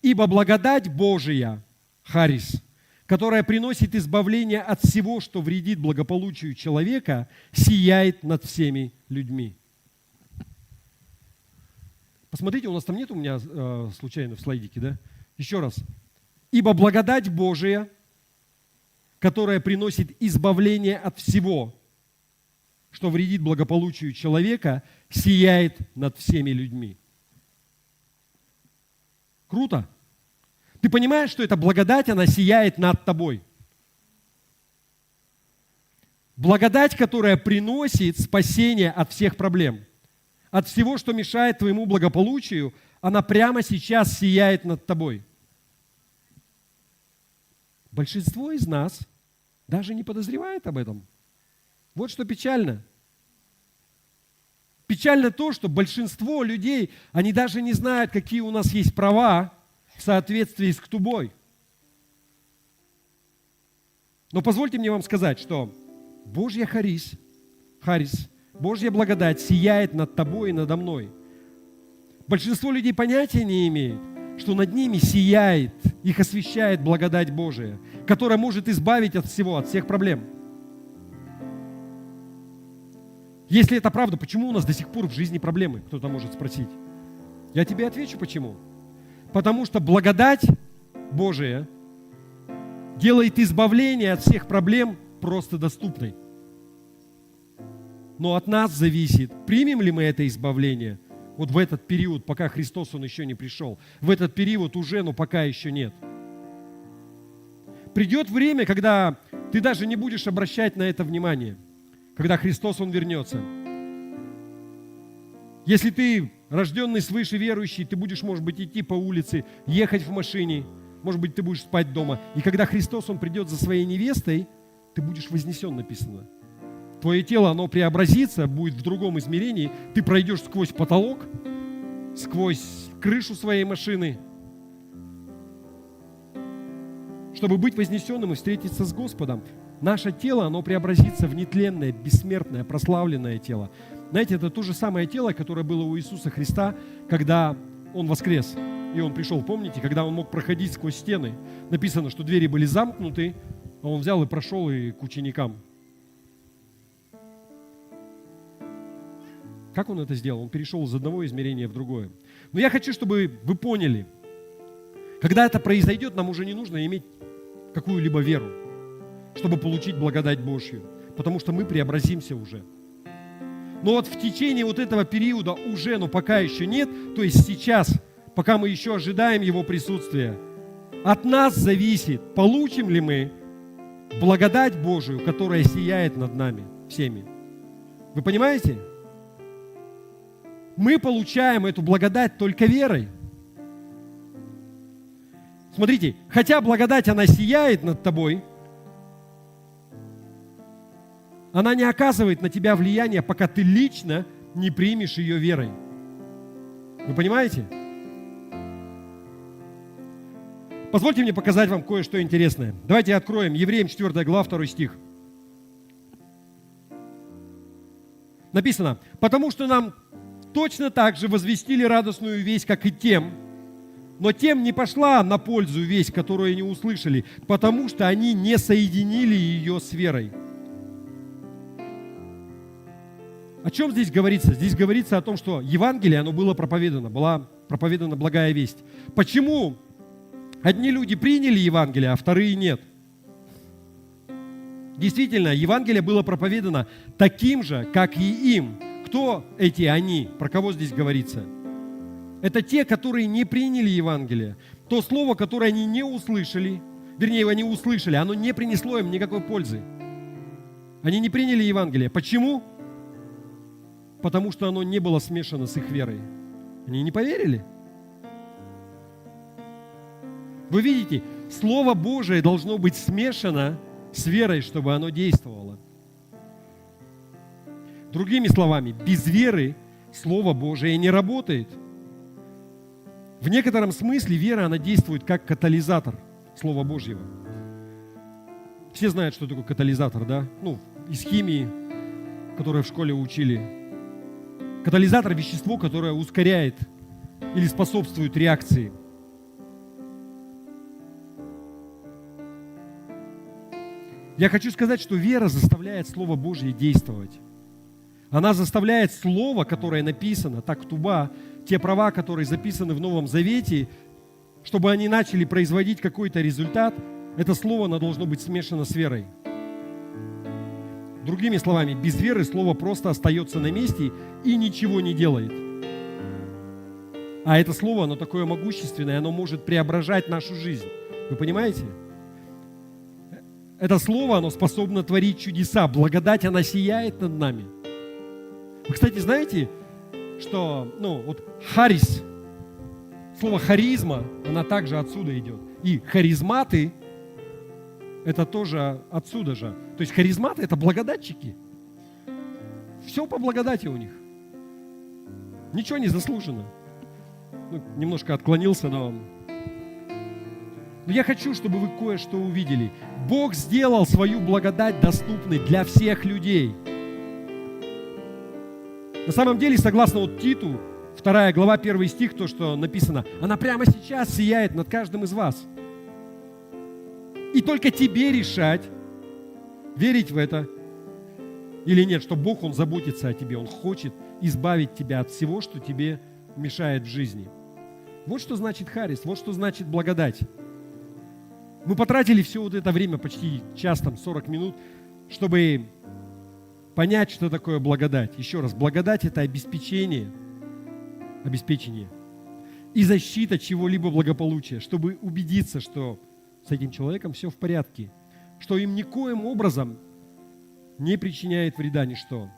«Ибо благодать Божия, харис, которая приносит избавление от всего, что вредит благополучию человека, сияет над всеми людьми». Посмотрите, у нас там нет у меня случайно в слайдике, да? Еще раз. «Ибо благодать Божия, которая приносит избавление от всего, что вредит благополучию человека, сияет над всеми людьми». Круто. Ты понимаешь, что эта благодать, она сияет над тобой. Благодать, которая приносит спасение от всех проблем, от всего, что мешает твоему благополучию, она прямо сейчас сияет над тобой. Большинство из нас даже не подозревает об этом. Вот что печально. Печально то, что большинство людей, они даже не знают, какие у нас есть права в соответствии с ктубой. Но позвольте мне вам сказать, что Божья харис, Божья благодать сияет над тобой и надо мной. Большинство людей понятия не имеет, что над ними сияет, их освещает благодать Божия, которая может избавить от всего, от всех проблем. Если это правда, почему у нас до сих пор в жизни проблемы, кто-то может спросить. Я тебе отвечу, почему. Потому что благодать Божия делает избавление от всех проблем просто доступной. Но от нас зависит, примем ли мы это избавление вот в этот период, пока Христос, Он еще не пришел. В этот период уже, но пока еще нет. Придет время, когда ты даже не будешь обращать на это внимание, когда Христос, Он вернется. Если ты рожденный свыше верующий, ты будешь, может быть, идти по улице, ехать в машине, может быть, ты будешь спать дома. И когда Христос, Он придет за своей невестой, ты будешь вознесен, написано. Твое тело, оно преобразится, будет в другом измерении. Ты пройдешь сквозь потолок, сквозь крышу своей машины, чтобы быть вознесенным и встретиться с Господом. Наше тело, оно преобразится в нетленное, бессмертное, прославленное тело. Знаете, это то же самое тело, которое было у Иисуса Христа, когда Он воскрес. И Он пришел, помните, когда Он мог проходить сквозь стены. Написано, что двери были замкнуты, а Он взял и прошел и к ученикам. Как Он это сделал? Он перешел из одного измерения в другое. Но я хочу, чтобы вы поняли, когда это произойдет, нам уже не нужно иметь какую-либо веру, чтобы получить благодать Божью, потому что мы преобразимся уже. Но вот в течение вот этого периода уже, но пока еще нет, то есть сейчас, пока мы еще ожидаем Его присутствия, от нас зависит, получим ли мы благодать Божию, которая сияет над нами всеми. Вы понимаете? Мы получаем эту благодать только верой. Смотрите, хотя благодать, она сияет над тобой, она не оказывает на тебя влияния, пока ты лично не примешь ее верой. Вы понимаете? Позвольте мне показать вам кое-что интересное. Давайте откроем Евреям 4 глава, 2 стих. Написано: «Потому что нам точно так же возвестили радостную весть, как и тем, но тем не пошла на пользу весть, которую они услышали, потому что они не соединили ее с верой». О чем здесь говорится? Здесь говорится о том, что Евангелие, оно было проповедано, была проповедана благая весть. Почему одни люди приняли Евангелие, а вторые нет? Действительно, Евангелие было проповедано таким же, как и им. Кто эти они? Про кого здесь говорится? Это те, которые не приняли Евангелие. То слово, которое они не услышали, вернее, они услышали, оно не принесло им никакой пользы. Они не приняли Евангелие. Почему? Потому что оно не было смешано с их верой. Они не поверили. Вы видите, Слово Божие должно быть смешано с верой, чтобы оно действовало. Другими словами, без веры Слово Божие не работает. В некотором смысле вера, она действует как катализатор Слова Божьего. Все знают, что такое катализатор, да? Из химии, которую в школе учили. Катализатор – вещество, которое ускоряет или способствует реакции. Я хочу сказать, что вера заставляет Слово Божье действовать. Она заставляет Слово, которое написано, так туба, те права, которые записаны в Новом Завете, чтобы они начали производить какой-то результат, это Слово, оно должно быть смешано с верой. Другими словами, без веры Слово просто остается на месте и ничего не делает. А это Слово, оно такое могущественное, оно может преображать нашу жизнь. Вы понимаете? Это Слово, оно способно творить чудеса. Благодать, она сияет над нами. Вы, кстати, знаете, что, харис, слово харизма, она также отсюда идет. И харизматы, это тоже отсюда же. То есть харизматы – это благодатчики. Все по благодати у них. Ничего не заслужено. Немножко отклонился, но я хочу, чтобы вы кое-что увидели. Бог сделал свою благодать доступной для всех людей. На самом деле, согласно Титу, 2 глава, 1 стих, то, что написано, она прямо сейчас сияет над каждым из вас. И только тебе решать, верить в это или нет, что Бог, Он заботится о тебе, Он хочет избавить тебя от всего, что тебе мешает в жизни. Вот что значит харис, вот что значит благодать. Мы потратили все вот это время, почти час, 40 минут, чтобы понять, что такое благодать. Еще раз, благодать – это обеспечение и защита чего-либо благополучия, чтобы убедиться, что с этим человеком все в порядке, что им никоим образом не причиняет вреда ничто.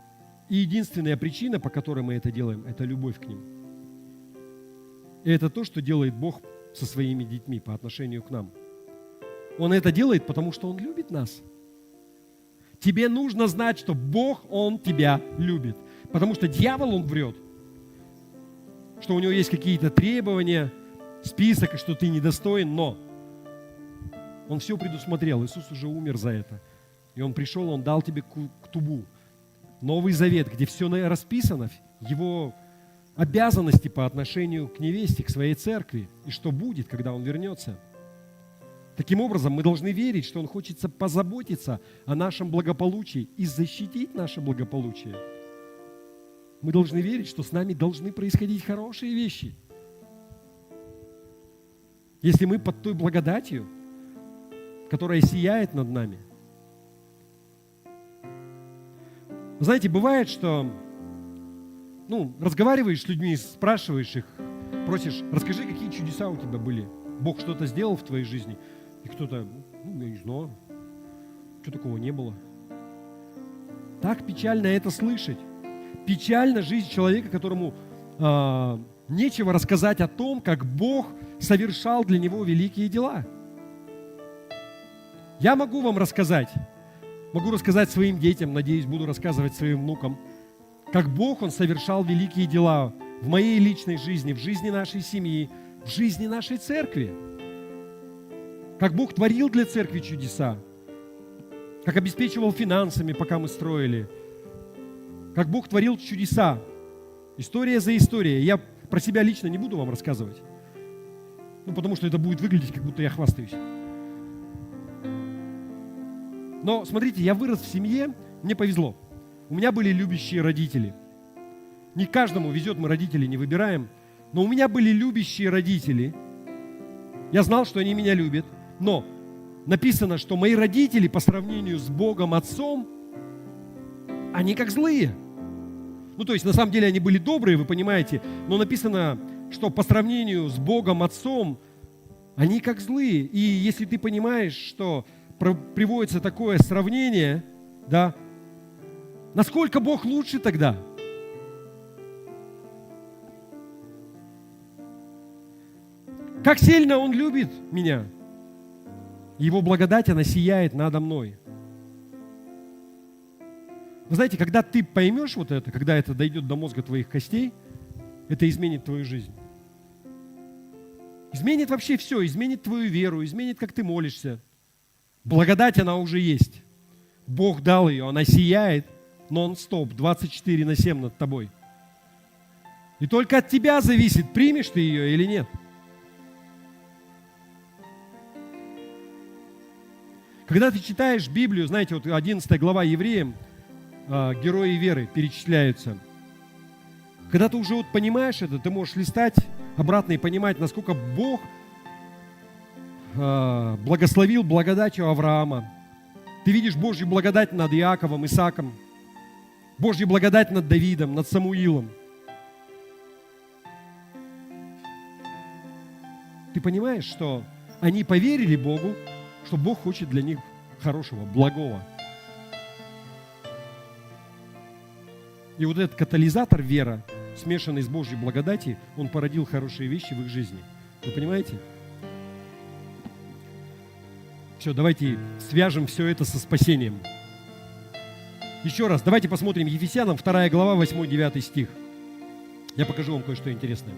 И единственная причина, по которой мы это делаем, это любовь к ним. И это то, что делает Бог со своими детьми по отношению к нам. Он это делает, потому что Он любит нас. Тебе нужно знать, что Бог, Он тебя любит. Потому что дьявол, он врет, что у него есть какие-то требования, список, и что ты недостоин, но Он все предусмотрел. Иисус уже умер за это. И Он пришел, Он дал тебе ктубу, Новый Завет, где все расписано, Его обязанности по отношению к невесте, к своей церкви, и что будет, когда Он вернется. Таким образом, мы должны верить, что Он хочет позаботиться о нашем благополучии и защитить наше благополучие. Мы должны верить, что с нами должны происходить хорошие вещи. Если мы под той благодатью, которая сияет над нами. Вы знаете, бывает, что разговариваешь с людьми, спрашиваешь их, просишь, расскажи, какие чудеса у тебя были. Бог что-то сделал в твоей жизни. И кто-то, я не знаю, что такого не было. Так печально это слышать. Печальна жизнь человека, которому нечего рассказать о том, как Бог совершал для него великие дела. Я могу вам рассказать, могу рассказать своим детям, надеюсь, буду рассказывать своим внукам, как Бог, Он совершал великие дела в моей личной жизни, в жизни нашей семьи, в жизни нашей церкви. Как Бог творил для церкви чудеса, как обеспечивал финансами, пока мы строили, как Бог творил чудеса, история за историей. Я про себя лично не буду вам рассказывать, потому что это будет выглядеть, как будто я хвастаюсь. Но смотрите, я вырос в семье, мне повезло. У меня были любящие родители. Не каждому везет, мы родителей не выбираем, но у меня были любящие родители. Я знал, что они меня любят, но написано, что мои родители по сравнению с Богом Отцом, они как злые. То есть на самом деле они были добрые, вы понимаете, но написано, что по сравнению с Богом Отцом, они как злые. И если ты понимаешь, что приводится такое сравнение, да, насколько Бог лучше тогда? Как сильно Он любит меня. Его благодать, она сияет надо мной. Вы знаете, когда ты поймешь вот это, когда это дойдет до мозга твоих костей, это изменит твою жизнь. Изменит вообще все, изменит твою веру, изменит, как ты молишься. Благодать, она уже есть. Бог дал ее, она сияет нон-стоп, 24/7 над тобой. И только от тебя зависит, примешь ты ее или нет. Когда ты читаешь Библию, знаете, 11 глава Евреям, герои веры перечисляются. Когда ты уже понимаешь это, ты можешь листать обратно и понимать, насколько Бог благословил благодатью Авраама. Ты видишь Божью благодать над Иаковом, Исааком, Божью благодать над Давидом, над Самуилом. Ты понимаешь, что они поверили Богу, что Бог хочет для них хорошего, благого. И вот этот катализатор вера, смешанный с Божьей благодатью, он породил хорошие вещи в их жизни. Вы понимаете? Все, давайте свяжем все это со спасением. Еще раз, давайте посмотрим Ефесянам 2 глава, 8-9 стих. Я покажу вам кое-что интересное.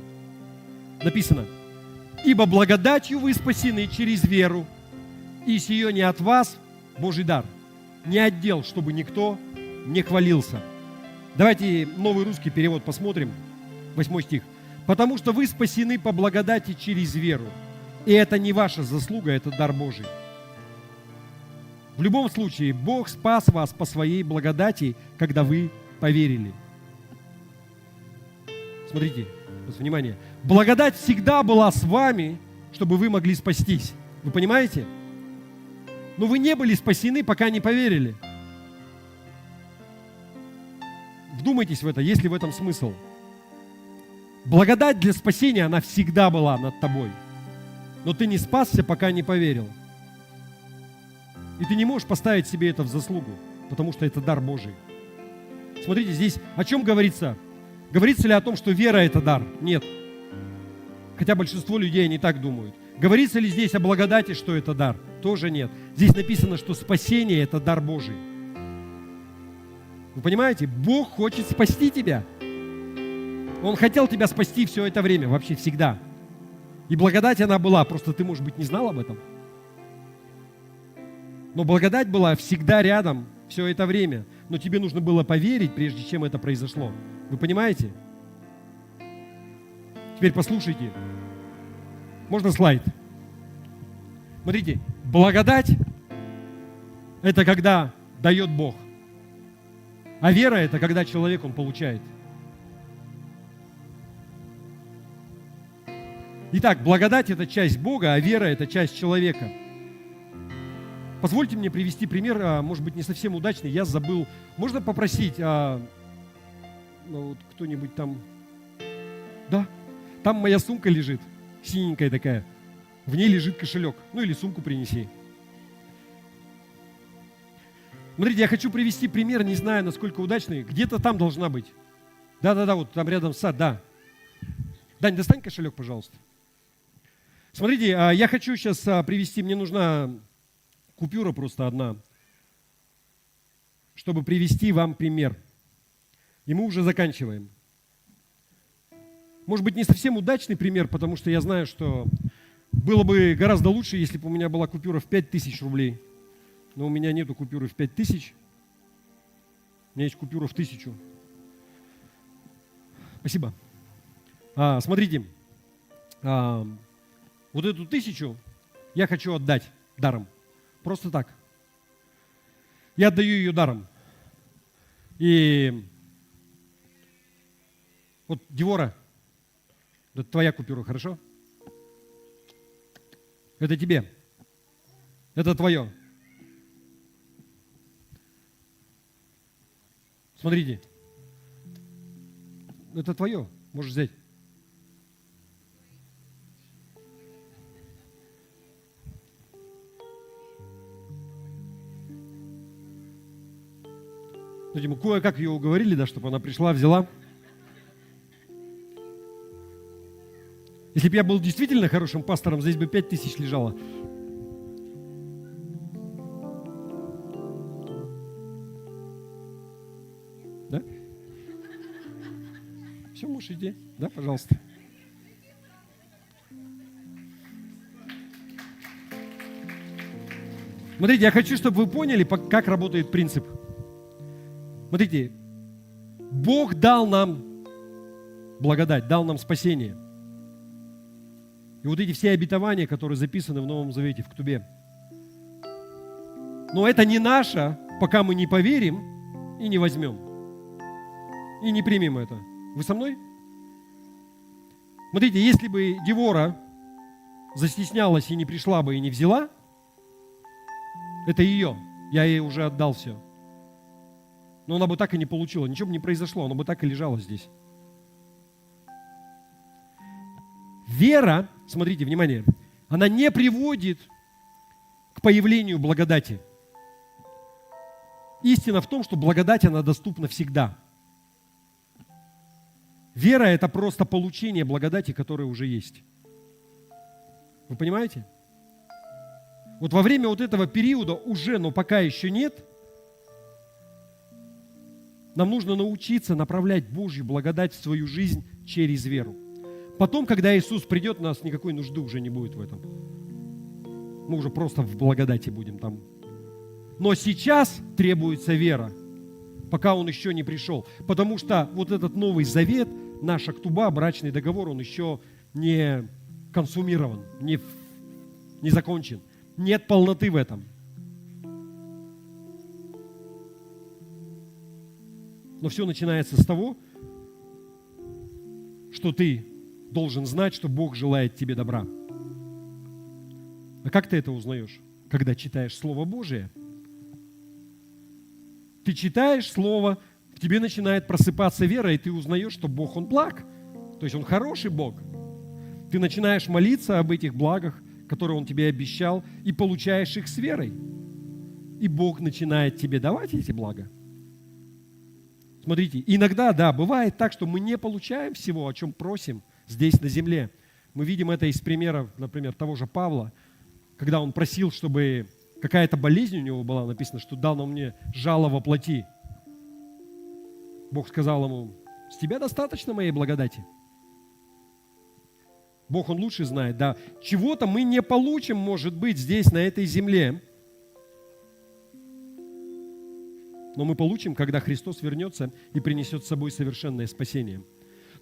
Написано: «Ибо благодатью вы спасены через веру, и сие не от вас, Божий дар, не отдел, чтобы никто не хвалился». Давайте новый русский перевод посмотрим, 8 стих. «Потому что вы спасены по благодати через веру, и это не ваша заслуга, это дар Божий». В любом случае, Бог спас вас по своей благодати, когда вы поверили. Смотрите, внимание. Благодать всегда была с вами, чтобы вы могли спастись. Вы понимаете? Но вы не были спасены, пока не поверили. Вдумайтесь в это, есть ли в этом смысл. Благодать для спасения, она всегда была над тобой. Но ты не спасся, пока не поверил. И ты не можешь поставить себе это в заслугу, потому что это дар Божий. Смотрите, здесь о чем говорится? Говорится ли о том, что вера – это дар? Нет. Хотя большинство людей не так думают. Говорится ли здесь о благодати, что это дар? Тоже нет. Здесь написано, что спасение – это дар Божий. Вы понимаете? Бог хочет спасти тебя. Он хотел тебя спасти все это время, вообще всегда. И благодать она была, просто ты, может быть, не знал об этом. Но благодать была всегда рядом все это время. Но тебе нужно было поверить, прежде чем это произошло. Вы понимаете? Теперь послушайте. Можно слайд? Смотрите, благодать – это когда дает Бог. А вера – это когда человек, он получает. Итак, благодать – это часть Бога, а вера – это часть человека. Позвольте мне привести пример, может быть, не совсем удачный, я забыл. Можно попросить, вот кто-нибудь там? Да, там моя сумка лежит, синенькая такая. В ней лежит кошелек. Ну или сумку принеси. Смотрите, я хочу привести пример, не знаю, насколько удачный. Где-то там должна быть. Да, вот там рядом сад, да. Дань, достань кошелек, пожалуйста. Смотрите, я хочу сейчас привести, мне нужна купюра просто одна, чтобы привести вам пример. И мы уже заканчиваем. Может быть, не совсем удачный пример, потому что я знаю, что было бы гораздо лучше, если бы у меня была купюра в 5000 рублей. Но у меня нету купюры в 5000. У меня есть купюра в 1000. Спасибо. Смотрите, вот эту 1000 я хочу отдать даром. Просто так. Я отдаю ее даром. И вот, Девора, это твоя купюра, хорошо? Это тебе. Это твое. Смотрите. Это твое. Можешь взять. Смотрите, мы кое-как ее уговорили, да, чтобы она пришла, взяла. Если бы я был действительно хорошим пастором, здесь бы 5000 лежало. Да? Все, можешь идти. Да, пожалуйста. Смотрите, я хочу, чтобы вы поняли, как работает принцип. Смотрите, Бог дал нам благодать, дал нам спасение. И вот эти все обетования, которые записаны в Новом Завете, в Ктубе. Но это не наше, пока мы не поверим и не возьмем. И не примем это. Вы со мной? Смотрите, если бы Девора застеснялась и не пришла бы и не взяла, это ее. Я ей уже отдал все. Но она бы так и не получила. Ничего бы не произошло, она бы так и лежала здесь. Вера, смотрите, внимание, она не приводит к появлению благодати. Истина в том, что благодать, она доступна всегда. Вера – это просто получение благодати, которая уже есть. Вы понимаете? Вот во время вот этого периода уже, но пока еще нет, нам нужно научиться направлять Божью благодать в свою жизнь через веру. Потом, когда Иисус придет, у нас никакой нужды уже не будет в этом. Мы уже просто в благодати будем там. Но сейчас требуется вера, пока Он еще не пришел. Потому что вот этот Новый Завет, наша ктуба, брачный договор, он еще не консумирован, не закончен. Нет полноты в этом. Но все начинается с того, что ты должен знать, что Бог желает тебе добра. А как ты это узнаешь? Когда читаешь Слово Божие. Ты читаешь Слово, тебе начинает просыпаться вера, и ты узнаешь, что Бог, Он благ. То есть Он хороший Бог. Ты начинаешь молиться об этих благах, которые Он тебе обещал, и получаешь их с верой. И Бог начинает тебе давать эти блага. Смотрите, иногда, да, бывает так, что мы не получаем всего, о чем просим здесь на земле. Мы видим это из примера, например, того же Павла, когда он просил, чтобы какая-то болезнь у него была, написано, что дал на мне жало во плоти. Бог сказал ему: с тебя достаточно моей благодати. Бог, Он лучше знает, да. Чего-то мы не получим, может быть, здесь, на этой земле. Но мы получим, когда Христос вернется и принесет с собой совершенное спасение.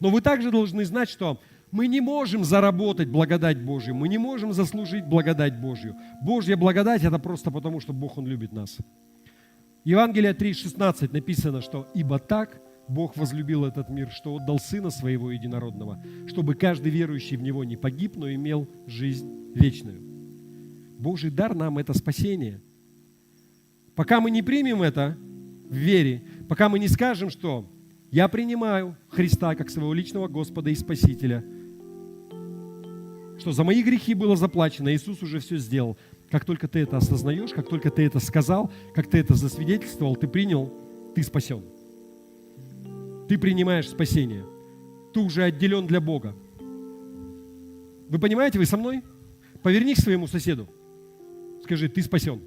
Но вы также должны знать, что мы не можем заработать благодать Божью, мы не можем заслужить благодать Божью. Божья благодать – это просто потому, что Бог, Он любит нас. Евангелие 3,16 написано, что «Ибо так Бог возлюбил этот мир, что отдал Сына Своего Единородного, чтобы каждый верующий в Него не погиб, но имел жизнь вечную». Божий дар нам – это спасение. Пока мы не примем это в вере, пока мы не скажем, что я принимаю Христа как своего личного Господа и Спасителя, что за мои грехи было заплачено, Иисус уже все сделал. Как только ты это осознаешь, как только ты это сказал, как ты это засвидетельствовал, ты принял, ты спасен. Ты принимаешь спасение. Ты уже отделен для Бога. Вы понимаете, вы со мной? Поверни к своему соседу. Скажи: ты спасен.